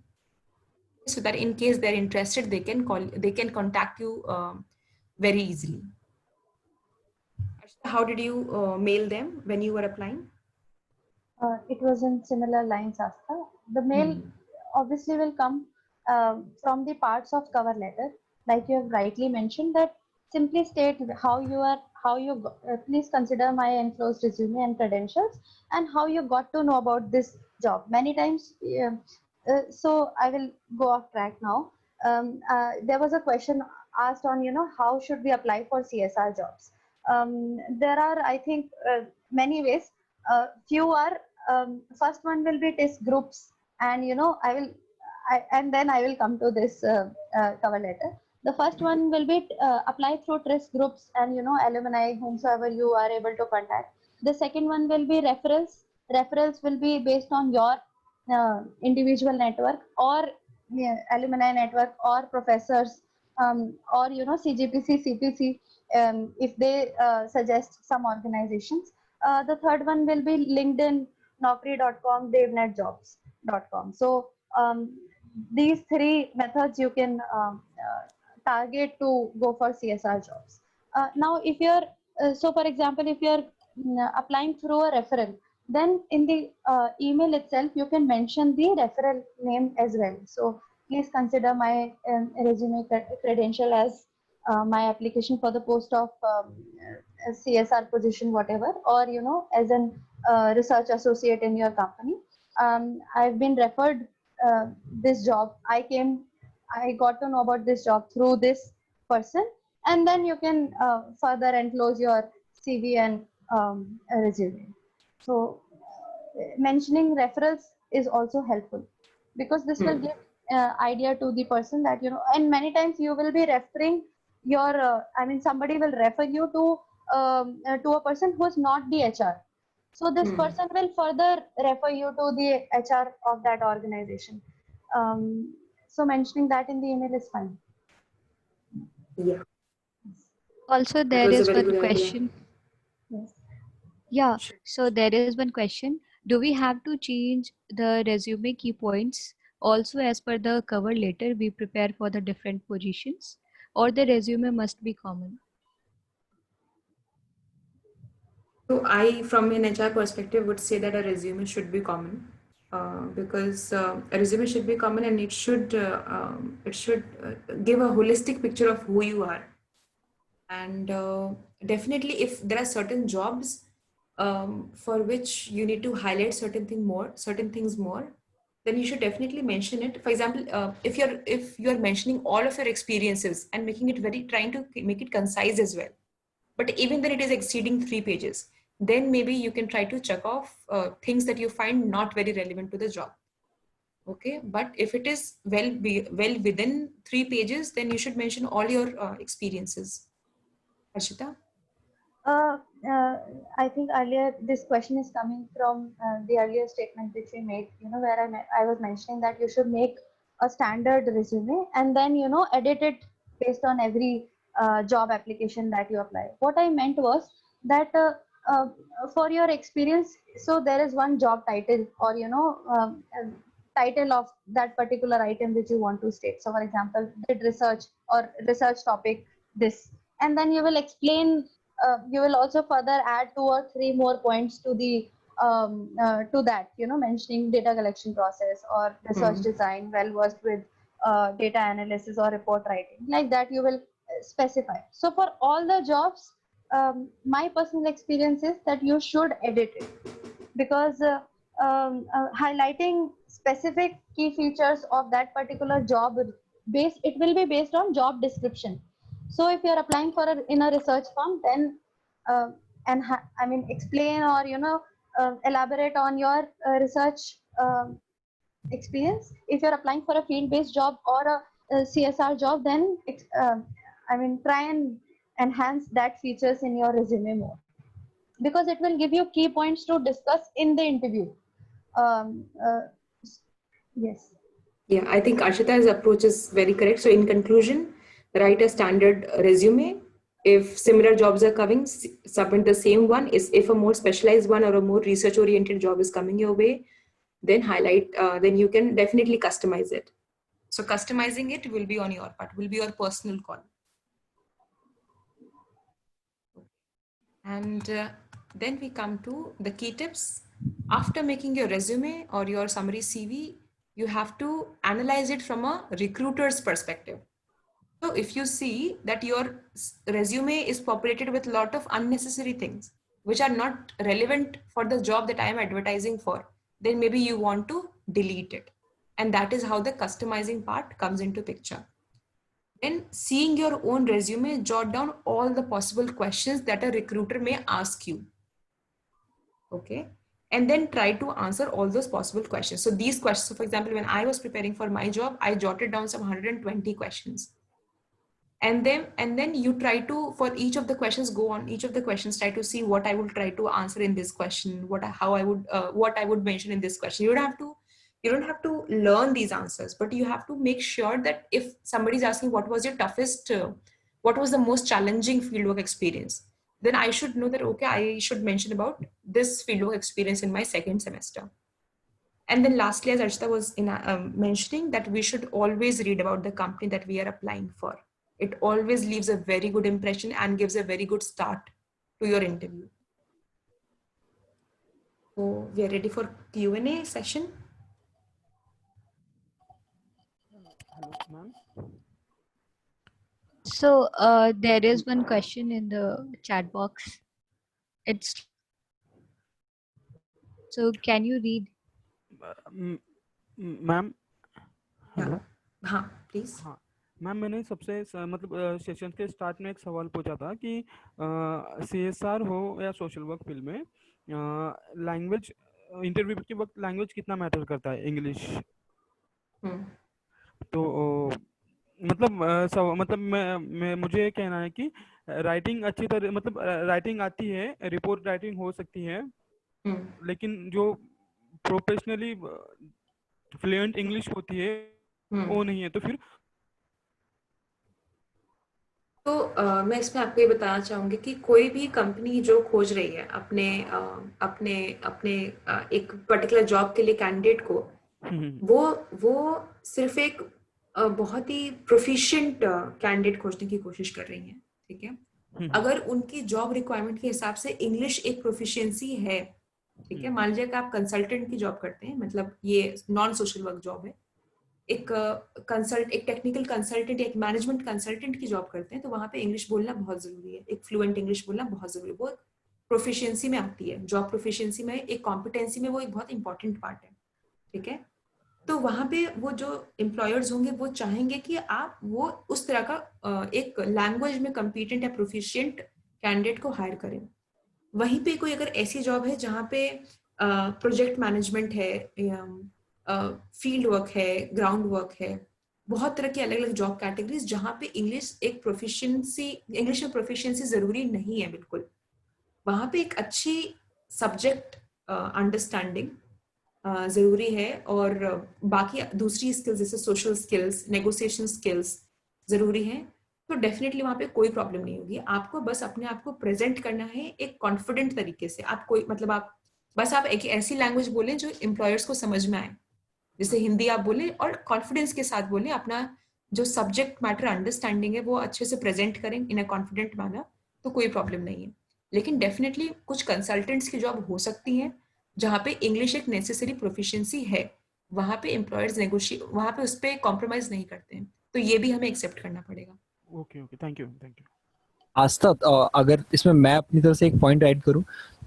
so that in case they're interested, they can contact you very easily. How did you mail them when you were applying? It was in similar lines, Asta. The mail obviously will come from the parts of cover letter, like you have rightly mentioned, that simply state please consider my enclosed resume and credentials and how you got to know about this job. Many times, so I will go off track now. There was a question asked on, how should we apply for CSR jobs? There are, I think, many ways. Few are, first one will be test groups, and and then I will come to this cover letter. The first one will be apply through trust groups and alumni, whomsoever you are able to contact. The second one will be referrals. Referrals will be based on your individual network or alumni network or professors, or CGPC, CPC, if they suggest some organizations. The third one will be LinkedIn, Naukri.com, DevNetJobs.com. So these three methods you can target to go for CSR jobs. Now, if you're, so for example, if you're applying through a referral, then in the email itself, you can mention the referral name as well. So please consider my resume credential as my application for the post of CSR position, whatever, or as an research associate in your company. I've been referred this job. I got to know about this job through this person, and then you can further enclose your CV and resume. So mentioning referrals is also helpful, because this will give idea to the person that, and many times you will be referring your, somebody will refer you to a person who is not the HR. So this person will further refer you to the HR of that organization. So mentioning that in the email is fine. Yeah. Also, there is one question. Yes. Yeah, so there is one question. Do we have to change the resume key points also as per the cover letter we prepare for the different positions, or the resume must be common? So I, from an HR perspective, would say that a resume should be common, because a resume should be common, and it should give a holistic picture of who you are. And definitely, if there are certain jobs for which you need to highlight certain things more, then you should definitely mention it. For example, if you're mentioning all of your experiences and trying to make it concise as well, but even then it is exceeding 3 pages, then maybe you can try to check off things that you find not very relevant to the job. Okay, but if it is well within 3 pages, then you should mention all your experiences. Harshita? I think earlier this question is coming from the earlier statement which we made, where I was mentioning that you should make a standard resume and then, edit it based on every job application that you apply. What I meant was that for your experience, so there is one job title or, title of that particular item which you want to state. So for example, did research or research topic this, and then you will explain you will also further add 2 or 3 more points to the to that, mentioning data collection process or research design, well versed with data analysis or report writing. Like that, you will specify. So for all the jobs, my personal experience is that you should edit it, because highlighting specific key features of that particular job it will be based on job description. So if you're applying for in a research firm, then explain or elaborate on your research experience. If you're applying for a field-based job or a CSR job, then try and enhance that features in your resume more, because it will give you key points to discuss in the interview. Yes. Yeah, I think Archita's approach is very correct. So in conclusion, write a standard resume. If similar jobs are coming, submit the same one. If a more specialized one or a more research-oriented job is coming your way, then highlight, then you can definitely customize it. So customizing it will be on your part, will be your personal call. And then we come to the key tips. After making your resume or your summary CV, you have to analyze it from a recruiter's perspective. So if you see that your resume is populated with a lot of unnecessary things, which are not relevant for the job that I am advertising for, then maybe you want to delete it. And that is how the customizing part comes into picture. Then seeing your own resume, jot down all the possible questions that a recruiter may ask you. Okay. And then try to answer all those possible questions. So these questions, so for example, when I was preparing for my job, I jotted down some 120 questions. And then you try to, for each of the questions, go on each of the questions, try to see what I will try to answer in this question, what I would mention in this question. You don't have to learn these answers, but you have to make sure that if somebody's asking what was your toughest, what was the most challenging fieldwork experience, then I should know that, okay, I should mention about this fieldwork experience in my second semester. And then lastly, as Archita was mentioning, that we should always read about the company that we are applying for. It always leaves a very good impression and gives a very good start to your interview. So we are ready for Q&A session. Hello, ma'am. So there is one question in the chat box. So can you read? Ma'am. Hello हाँ please. हाँ ma'am, मैंने सबसे मतलब session के start में एक सवाल पूछा था कि CSR हो या सोशल वर्क फील्ड में लैंग्वेज इंटरव्यू के वक्त लैंग्वेज कितना मैटर करता है, इंग्लिश. तो मतलब मुझे कहना है कि राइटिंग अच्छी तरह मतलब राइटिंग आती है, रिपोर्ट राइटिंग हो सकती है, लेकिन जो प्रोफेशनली फ्लुएंट इंग्लिश होती है वो नहीं है. तो फिर मैं इसमें आपको ये बताना चाहूंगी कि कोई भी कंपनी जो खोज रही है अपने एक पर्टिकुलर जॉब के लिए कैंडिडेट को, वो सिर्फ एक बहुत ही प्रोफिशिएंट कैंडिडेट खोजने की कोशिश कर रही है. ठीक है, अगर उनकी जॉब रिक्वायरमेंट के हिसाब से इंग्लिश एक प्रोफिशिएंसी है, ठीक है, मान लीजिए कि आप कंसल्टेंट की जॉब करते हैं, मतलब ये नॉन सोशल वर्क जॉब है, एक टेक्निकल कंसल्टेंट या एक मैनेजमेंट कंसल्टेंट की जॉब करते हैं, तो वहां पे इंग्लिश बोलना बहुत जरूरी है, एक फ्लुएंट इंग्लिश बोलना बहुत जरूरी है. वो प्रोफिशिएंसी में आती है, जॉब प्रोफिशिएंसी में, एक कॉम्पिटेंसी में वो एक बहुत इंपॉर्टेंट पार्ट है. ठीक है, तो वहां पे वो जो एम्प्लॉयर्स होंगे वो चाहेंगे कि आप वो उस तरह का एक लैंग्वेज में कॉम्पिटेंट या प्रोफिशिएंट कैंडिडेट को हायर करें. वहीं पे कोई अगर ऐसी जॉब है जहाँ पे प्रोजेक्ट मैनेजमेंट है, फील्ड वर्क है, ग्राउंड वर्क है, बहुत तरह की अलग अलग जॉब कैटेगरीज जहाँ पे इंग्लिश में प्रोफिशिएंसी जरूरी नहीं है बिल्कुल, वहां पे एक अच्छी सब्जेक्ट अंडरस्टैंडिंग जरूरी है, और बाकी दूसरी स्किल्स जैसे सोशल स्किल्स, नेगोशिएशन स्किल्स जरूरी है. तो डेफिनेटली वहां पे कोई प्रॉब्लम नहीं होगी. आपको बस अपने आप को प्रेजेंट करना है एक कॉन्फिडेंट तरीके से. आप कोई मतलब आप एक ऐसी लैंग्वेज बोलें जो एम्प्लॉयर्स को समझ में आए, जैसे हिंदी आप बोले और कॉन्फिडेंस के साथ बोले. अपना जो सब्जेक्ट मैटर अंडरस्टैंडिंग है वो अच्छे से प्रेजेंट करें इन अ कॉन्फिडेंट मैनर, तो कोई प्रॉब्लम नहीं है। लेकिन डेफिनेटली कुछ कंसल्टेंट्स की जॉब हो सकती है जहाँ पे इंग्लिश एक नेसेसरी प्रोफिशिएंसी है, वहाँ पे एम्प्लॉयर्स नेगोशिएट, वहाँ पे उस पर कॉम्प्रोमाइज नहीं करते हैं, तो ये भी हमें एक्सेप्ट करना पड़ेगा। Okay okay, thank you thank you. Astha, अगर इसमें मैं अपनी तरफ से एक पॉइंट ऐड करूं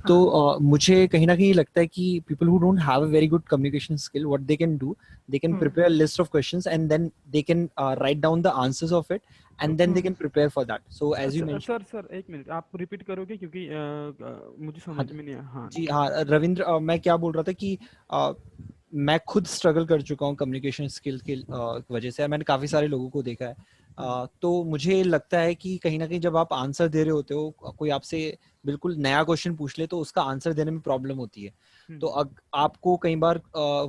तो मुझे कहीं ना कहीं लगता है कि people who don't have a very good communication skill, what they can do, they can prepare a list of questions and then they can write down the answers of it and then they can prepare for that. So as you mentioned, sir एक minute आप repeat करोगे क्योंकि मुझे समझ में नहीं आया। हाँ जी हाँ रविंद्र, मैं क्या बोल रहा था कि मैं खुद स्ट्रगल कर चुका हूँ कम्युनिकेशन स्किल की वजह से, मैंने काफी सारे लोगों को देखा है। तो मुझे लगता है कि कहीं ना कहीं जब आप आंसर दे रहे होते हो, कोई आपसे बिल्कुल नया क्वेश्चन पूछ ले तो उसका आंसर देने में प्रॉब्लम होती है। तो आपको कई बार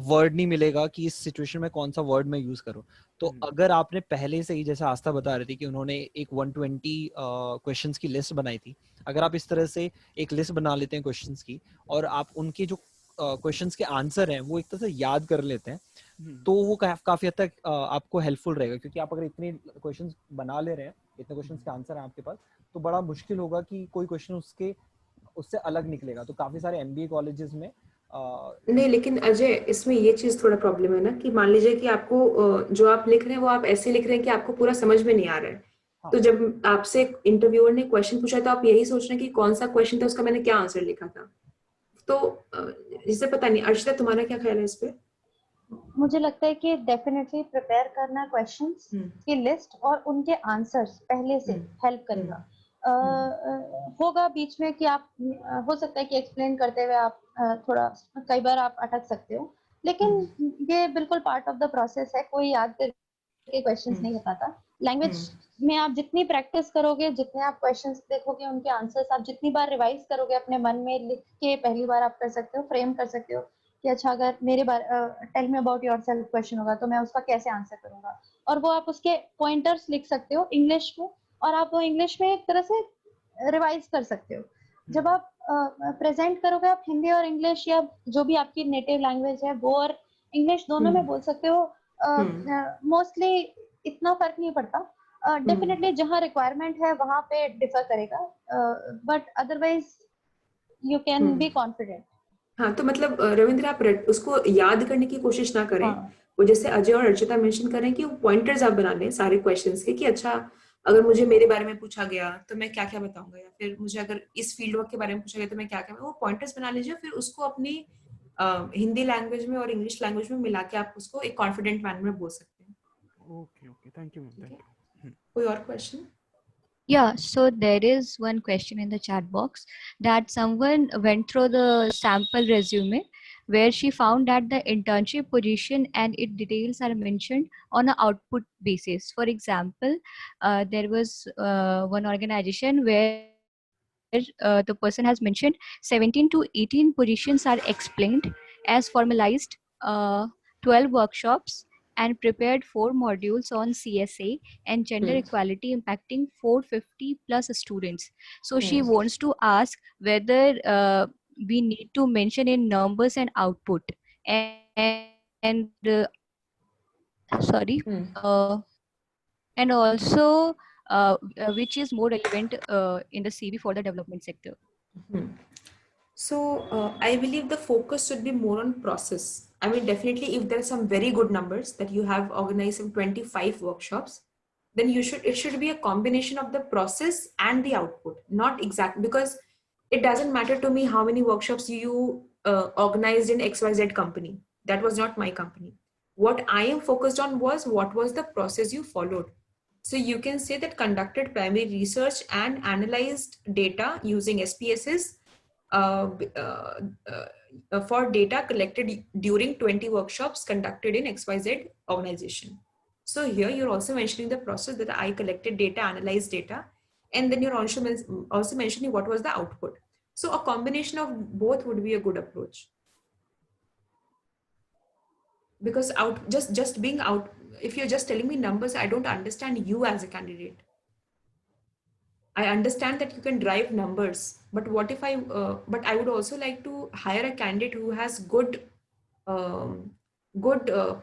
वर्ड नहीं मिलेगा कि इस सिचुएशन में कौन सा वर्ड मैं यूज करूं। तो अगर आपने पहले से ही, जैसे आस्था बता रही थी कि उन्होंने एक 120 क्वेश्चंस की लिस्ट बनाई थी, अगर आप इस तरह से एक लिस्ट बना लेते हैं क्वेश्चंस की और आप उनके जो क्वेश्चंस के आंसर हैं वो एक तरह से याद कर लेते हैं, तो वो काफी हद तक आपको हेल्पफुल रहेगा। क्योंकि आप अगर इतने क्वेश्चंस बना ले रहे हैं, इतने क्वेश्चंस के आंसर हैं आपके पास, तो बड़ा मुश्किल होगा कि कोई क्वेश्चन उससे अलग निकलेगा। तो काफी सारे MBA कॉलेजेस में नहीं, लेकिन अजय इसमें ये चीज थोड़ा प्रॉब्लम है ना कि मान लीजिए कि आपको जो आप लिख रहे हैं वो आप ऐसे लिख रहे हैं कि आपको पूरा समझ में नहीं आ रहा है। तो जब आपसे इंटरव्यूअर ने क्वेश्चन पूछा तो आप यही सोच रहे हैं कि कौन सा क्वेश्चन था, उसका मैंने क्या आंसर लिखा था। तो इससे पता नहीं, अर्चिता तुम्हारा क्या ख्याल है इस पे? मुझे लगता है कि डेफिनेटली प्रिपेयर करना क्वेश्चंस की लिस्ट और उनके आंसर्स पहले से हेल्प करेगा। होगा बीच में कि आप हो सकता है कि एक्सप्लेन करते हुए आप थोड़ा कई बार आप अटक सकते हो, लेकिन ये बिल्कुल पार्ट ऑफ द प्रोसेस है। कोई याद करके क्वेश्चंस नहीं बताता। लैंग्वेज में आप जितनी प्रैक्टिस करोगे, जितने आप क्वेश्चंस देखोगे, उनके आंसर्स आप जितनी बार रिवाइज करोगे, अपने मन में लिख के पहली बार आप कर सकते हो, फ्रेम कर सकते हो कि अच्छा अगर मेरे tell me about yourself question होगा तो मैं उसका कैसे आंसर करूंगा, और वो आप उसके पॉइंटर्स लिख सकते हो इंग्लिश में, और आप वो इंग्लिश में एक तरह से रिवाइज कर सकते हो। जब आप प्रेजेंट करोगे, आप हिंदी और इंग्लिश या जो भी आपकी नेटिव लैंग्वेज है वो और इंग्लिश दोनों में बोल सकते हो। मोस्टली इतना फर्क नहीं पड़ता। डेफिनेटली जहाँ रिक्वायरमेंट है वहां पे डिफर करेगा, but otherwise you can be confident. हाँ, तो मतलब रविंद्र आप उसको याद करने की कोशिश ना करें। वो जैसे अजय और अर्चिता मेंशन कर रहे हैं कि वो पॉइंटर्स आप बना लें सारे क्वेश्चंस के, कि अच्छा अगर मुझे मेरे बारे में पूछा गया तो मैं क्या क्या बताऊंगा, या फिर मुझे अगर इस फील्ड वर्क के बारे में पूछा गया तो मैं क्या क्या, वो पॉइंटर्स बना लीजिए। फिर उसको अपनी हिंदी लैंग्वेज में और इंग्लिश लैंग्वेज में मिला के आप उसको एक कॉन्फिडेंट मैनर में बोल सकते हैं। Okay okay, thank you ma'am, thank you. कोई और question? Yeah, so there is one question in the chat box that someone went through the sample resume where she found that the internship position and its details are mentioned on an output basis. For example, there was one organization where the person has mentioned 17 to 18 positions are explained as formalized, 12 workshops, and prepared 4 modules on CSA and gender equality impacting 450 plus students. So she wants to ask whether we need to mention in numbers and output, and sorry, and also which is more relevant in the CV for the development sector. So I believe the focus should be more on process. I mean, definitely if there are some very good numbers that you have organized some 25 workshops, then it should be a combination of the process and the output, not exact, because it doesn't matter to me how many workshops you organized in XYZ company. That was not my company. What I am focused on was what was the process you followed. So you can say that conducted primary research and analyzed data using SPSS for data collected during 20 workshops conducted in XYZ organization. So here you're also mentioning the process that I collected data, analyzed data, and then you're also mentioning what was the output. So a combination of both would be a good approach. Because just being out, if you're just telling me numbers, I don't understand you as a candidate. I understand that you can drive numbers, but what if but I would also like to hire a candidate who has good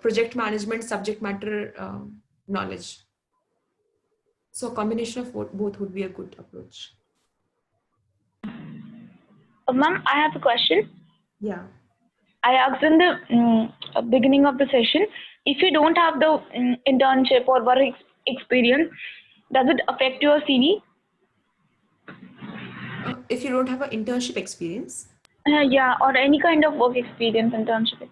project management subject matter knowledge. So a combination of both would be a good approach. Ma'am, I have a question. Yeah. I asked in the beginning of the session, if you don't have the internship or work experience, does it affect your CV? If you don't have an internship experience? Yeah, or any kind of work experience, internship.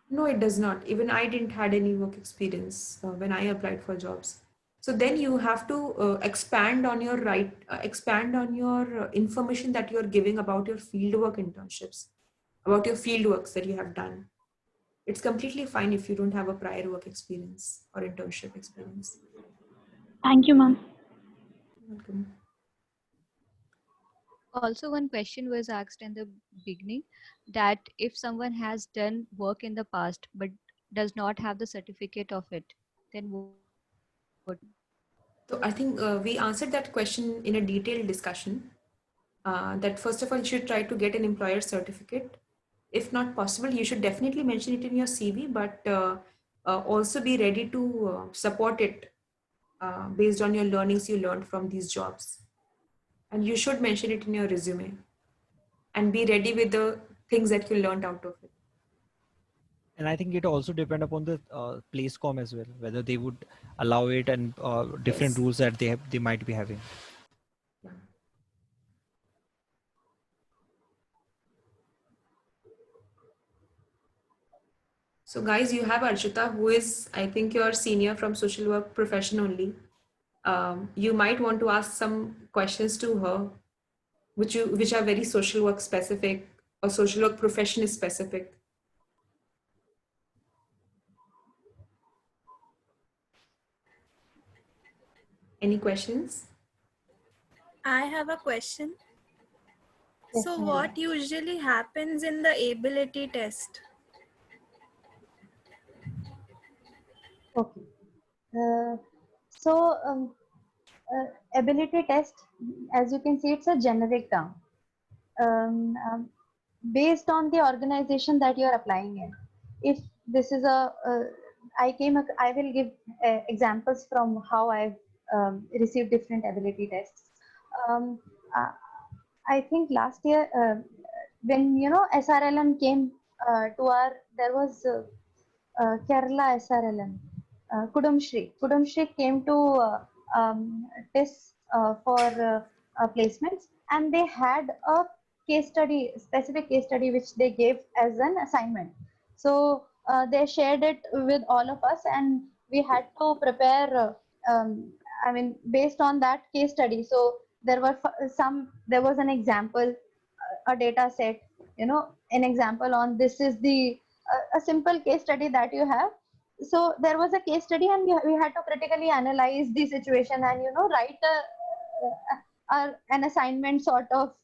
No, it does not. Even I didn't had any work experience when I applied for jobs. So then you have to expand on your information that you're giving about your fieldwork internships, about your field works that you have done. It's completely fine if you don't have a prior work experience or internship experience. Thank you, ma'am. Welcome. Also, one question was asked in the beginning that if someone has done work in the past but does not have the certificate of it, then what? So I think we answered that question in a detailed discussion. That first of all, you should try to get an employer certificate. If not possible, you should definitely mention it in your CV, but also be ready to support it based on your learnings you learned from these jobs. And you should mention it in your resume and be ready with the things that you learned out of it. And I think it also depend upon the placecom as well, whether they would allow it and different Yes. rules that they might be having. Yeah. So guys, you have Archita, who is, I think, your senior from social work profession only. You might want to ask some questions to her, which are very social work specific or social work profession specific. Any questions? I have a question. Yes, So ma'am. what usually happens in the ability test? Okay. So ability test, as you can see, it's a generic term. Based on the organization that you're applying in. If this is I will give examples from how I've received different ability tests. I think last year when SRLM came there was Kerala SRLM, Kudumshri came to test for placements, and they had a specific case study, which they gave as an assignment. So they shared it with all of us, and we had to prepare. Based on that case study. So there was an example, a data set, an example on this is the a simple case study that you have. So there was a case study, and we had to critically analyze the situation and write an assignment sort of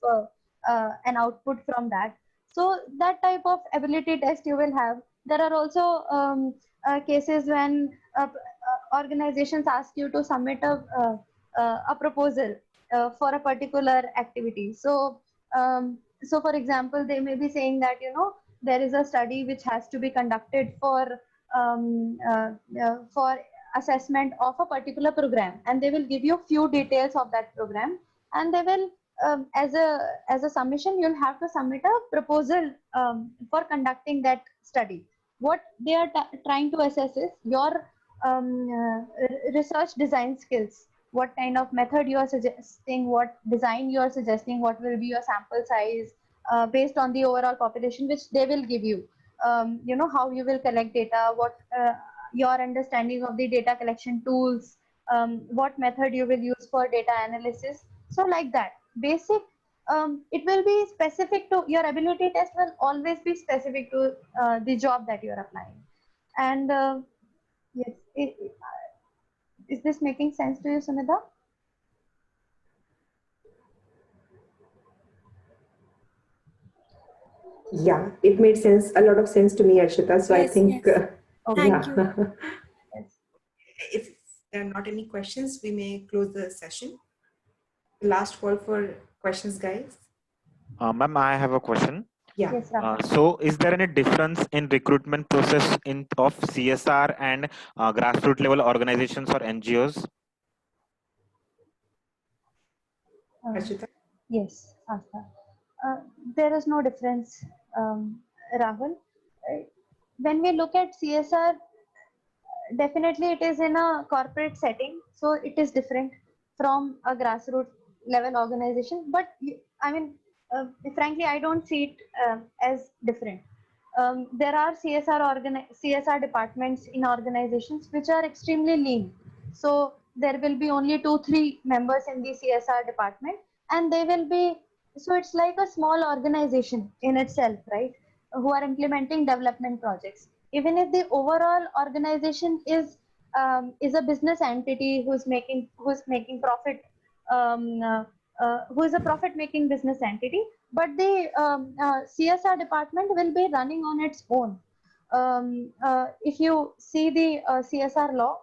an output from that. So that type of ability test you will have. There are also cases when organizations ask you to submit a proposal for a particular activity. So for example, they may be saying that there is a study which has to be conducted for assessment of a particular program, and they will give you few details of that program, and they will as a submission, you'll have to submit a proposal for conducting that study. What they are trying to assess is your research design skills, what kind of method you are suggesting, what design you are suggesting, what will be your sample size based on the overall population, which they will give you. How you will collect data, what your understanding of the data collection tools, what method you will use for data analysis. So like that, basic, it will be specific to your ability test, will always be specific to the job that you're applying. And yes, is this making sense to you, Sumita? Yeah, it made sense, a lot of sense to me, Archita. So I Yes, think, yes. Thank you. If there are not any questions, we may close the session. Last call for questions, guys. Ma'am, I have a question. Yeah. Yes, so is there any difference in recruitment process of CSR and grassroots level organizations or NGOs? Yes, Asta. there is no difference, Rahul. When we look at CSR, definitely it is in a corporate setting, so it is different from a grassroots level organization. But I mean, frankly, I don't see it as different. There are CSR departments in organizations which are extremely lean. So there will be only 2-3 members in the CSR department, and they will be, so it's like a small organization in itself, right? Who are implementing development projects. Even if the overall organization is a business entity who's making profit, who is a profit making business entity, but the CSR department will be running on its own. If you see the CSR law,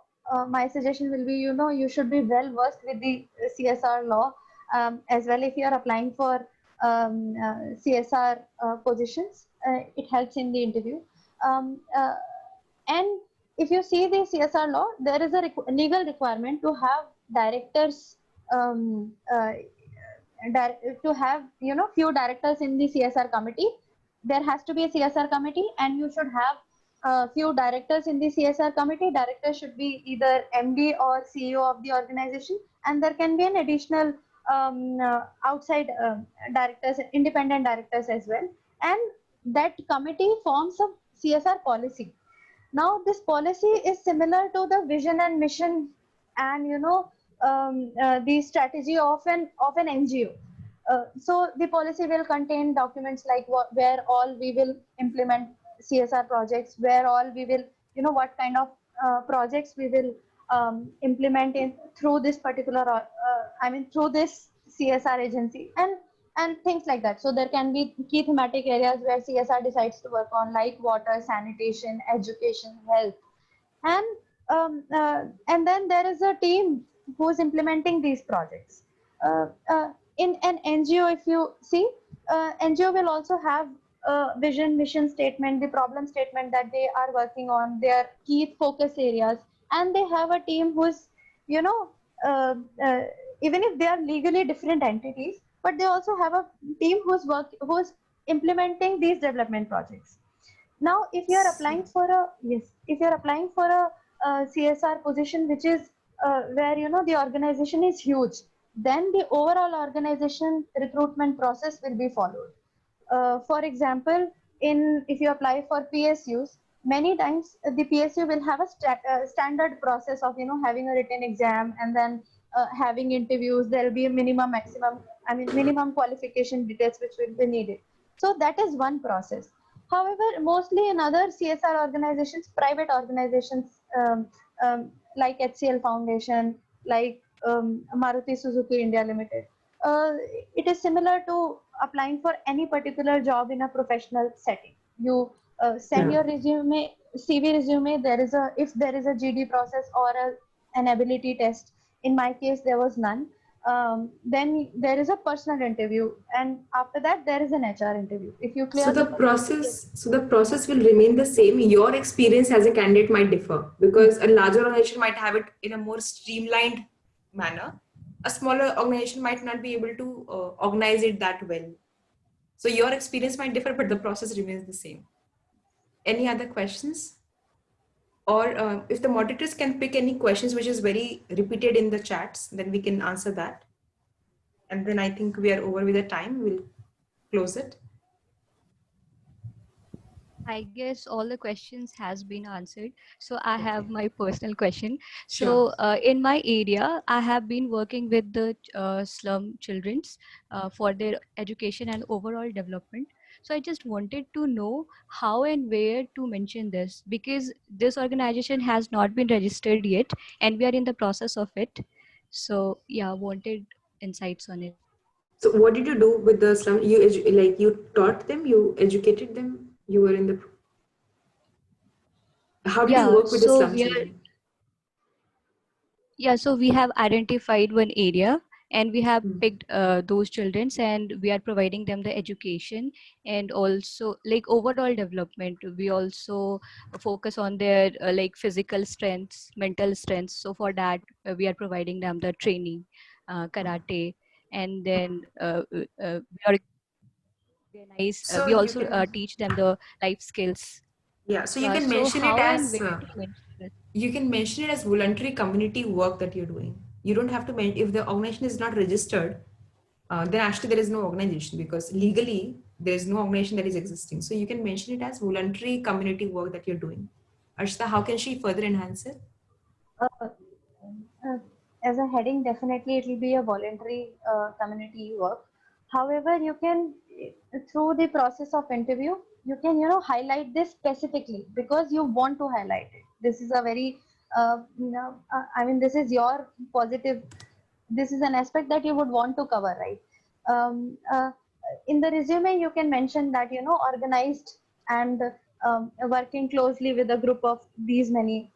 my suggestion will be, you should be well versed with the CSR law as well. If you are applying for CSR positions, it helps in the interview. And if you see the CSR law, there is a legal requirement to have directors, to have few directors in the CSR committee. There has to be a CSR committee, and you should have a few directors in the CSR committee. Director should be either MD or CEO of the organization, and there can be an additional outside directors, independent directors as well. And that committee forms a CSR policy. Now, this policy is similar to the vision and mission, and the strategy of an NGO. So the policy will contain documents like where all we will implement CSR projects, where all we will, what kind of projects we will implement through this particular, through this CSR agency, and things like that. So there can be key thematic areas where CSR decides to work on, like water, sanitation, education, health, and then there is a team who is implementing these projects. In an NGO, if you see, NGO will also have a vision, mission statement, the problem statement that they are working on, their key focus areas, and they have a team who's, even if they are legally different entities, but they also have a team who's implementing these development projects. Now, if you are applying for a CSR position, which is where the organization is huge, then the overall organization recruitment process will be followed. For example, if you apply for PSUs, many times the PSU will have a standard process of having a written exam, and then having interviews. There will be a minimum qualification details which will be needed. So that is one process. However, mostly in other CSR organizations, private organizations like HCL Foundation, like Maruti Suzuki India Limited, it is similar to applying for any particular job in a professional setting. You send your resume, CV resume. If there is a GD process or an ability test. In my case, there was none. Then there is a personal interview, and after that there is an HR interview. If you clear So the process will remain the same. Your experience as a candidate might differ because a larger organization might have it in a more streamlined manner. A smaller organization might not be able to organize it that well. So your experience might differ, but the process remains the same. Any other questions? Or if the moderators can pick any questions which is very repeated in the chats, then we can answer that. And then I think we are over with the time. We'll close it. I guess all the questions has been answered. So I have my personal question. So in my area, I have been working with the slum childrens for their education and overall development. So I just wanted to know how and where to mention this, because this organization has not been registered yet and we are in the process of it. So yeah, wanted insights on it. So what did you do with the slum? You taught them, you educated them, you were in the. How did you work with the slum children? Yeah, so we have identified one area and we have picked those children, and we are providing them the education and also like overall development. We also focus on their like physical strengths, mental strengths. So for that, we are providing them the training, karate, and then we are organize. So We you also can, teach them the life skills. yeah, so you can So mention it how and as where to mention this? you can mention it as voluntary community work that you're doing. You don't have to mention if the organization is not registered, then actually there is no organization because legally there is no organization that is existing. So you can mention it as voluntary community work that you're doing. Arshita, how can she further enhance it? As a heading, definitely it will be a voluntary community work. However, you can, through the process of interview, you can, highlight this specifically because you want to highlight it. This is a very, I mean, this is your positive, this is an aspect that you would want to cover, right? In the resume, you can mention that, organized and working closely with a group of these many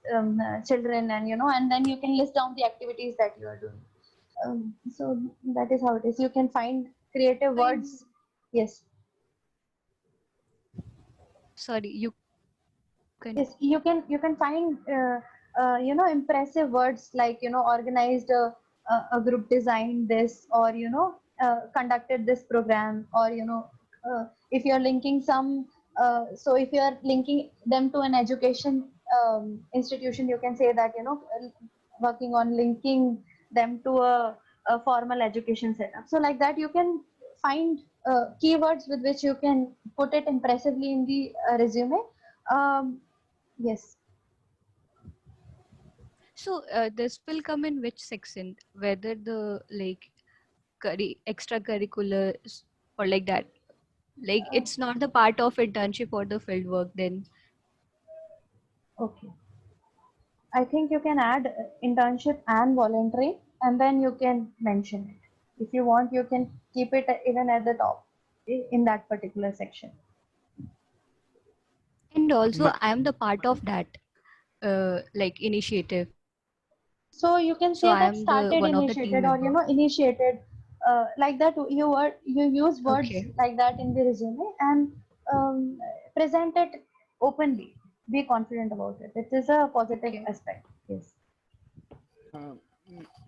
children, and and then you can list down the activities that you are doing. So that is how it is. You can find creative words. Yes. Sorry, you can. Yes, you can find impressive words like organized a group designed this, or conducted this program, or if you're linking some so if you're linking them to an education institution, you can say that working on linking them to a formal education setup. So like that you can find keywords with which you can put it impressively in the resume. Yes. So this will come in which section? Whether the like extracurriculars or like that? Like it's not the part of internship or the field work then. Okay. I think you can add internship and voluntary, and then you can mention it. If you want, you can keep it even at the top in that particular section. And also, I am the part of that like initiative. So you can So say I that am the started one of the team initiated, or member. initiated, like that. You use words Okay. like that in the resume and present it openly. Be confident about it. It is a positive aspect. Yes.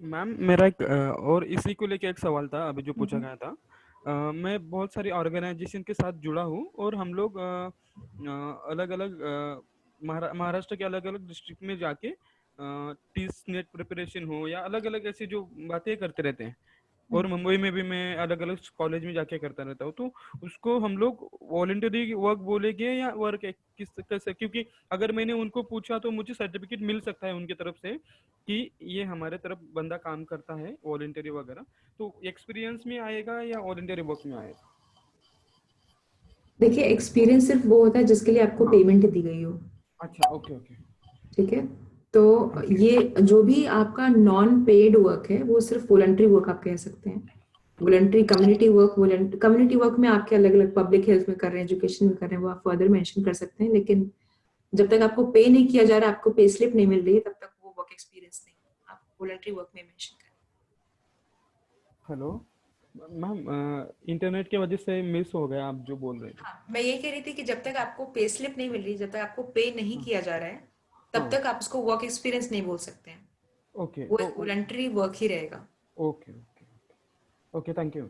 Ma'am मेरा एक और इसी को लेके एक सवाल था अभी जो पूछा गया था। मैं बहुत सारी ऑर्गेनाइजेशन के साथ जुड़ा हूँ और हम लोग अलग अलग महाराष्ट्र के अलग अलग डिस्ट्रिक्ट में जाके टीस नेट प्रिपरेशन हो या अलग अलग ऐसी जो बातें करते रहते हैं, और मुंबई में भी मैं अलग अलग कॉलेज में जाके करता रहता हूँ। तो उसको हम लोग वॉलंटरी वर्क बोलेंगे या वर्क किस कैसे, क्योंकि अगर मैंने उनको पूछा तो मुझे सर्टिफिकेट मिल सकता है उनकी तरफ से कि ये हमारे तरफ बंदा काम करता है वॉलंटरी वगैरह, तो एक्सपीरियंस में आएगा या वॉलंटरी वर्क में आएगा? देखिए, एक्सपीरियंस सिर्फ वो होता है जिसके लिए आपको पेमेंट दी गई हो। अच्छा, ओके ओके, ठीक है। तो ये जो भी आपका नॉन पेड वर्क है वो सिर्फ वॉलंटरी वर्क आप कह सकते हैं। Voluntary community work, community work में आपके अलग अलग पब्लिक हेल्थ में कर रहे हैं, एजुकेशन में कर रहे हैं, वो आप फर्दर मेंशन कर सकते हैं। लेकिन जब तक आपको पे नहीं किया जा रहा, आपको पे स्लिप नहीं मिल रही है, तब तक वो वर्क एक्सपीरियंस नहीं, आप वॉलंटरी वर्क में मेंशन करें। हेलो मैम, इंटरनेट की वजह से मिस हो गया आप जो बोल रहे थे। हाँ, मैं ये कह रही थी कि जब तक आपको पे स्लिप नहीं मिल रही, जब तक आपको पे नहीं किया जा रहा है, तब तक आप उसको वर्क एक्सपीरियंस नहीं बोल सकते हैं। ओके, वो वॉलंटरी वर्क ही रहेगा। Okay okay okay, thank you.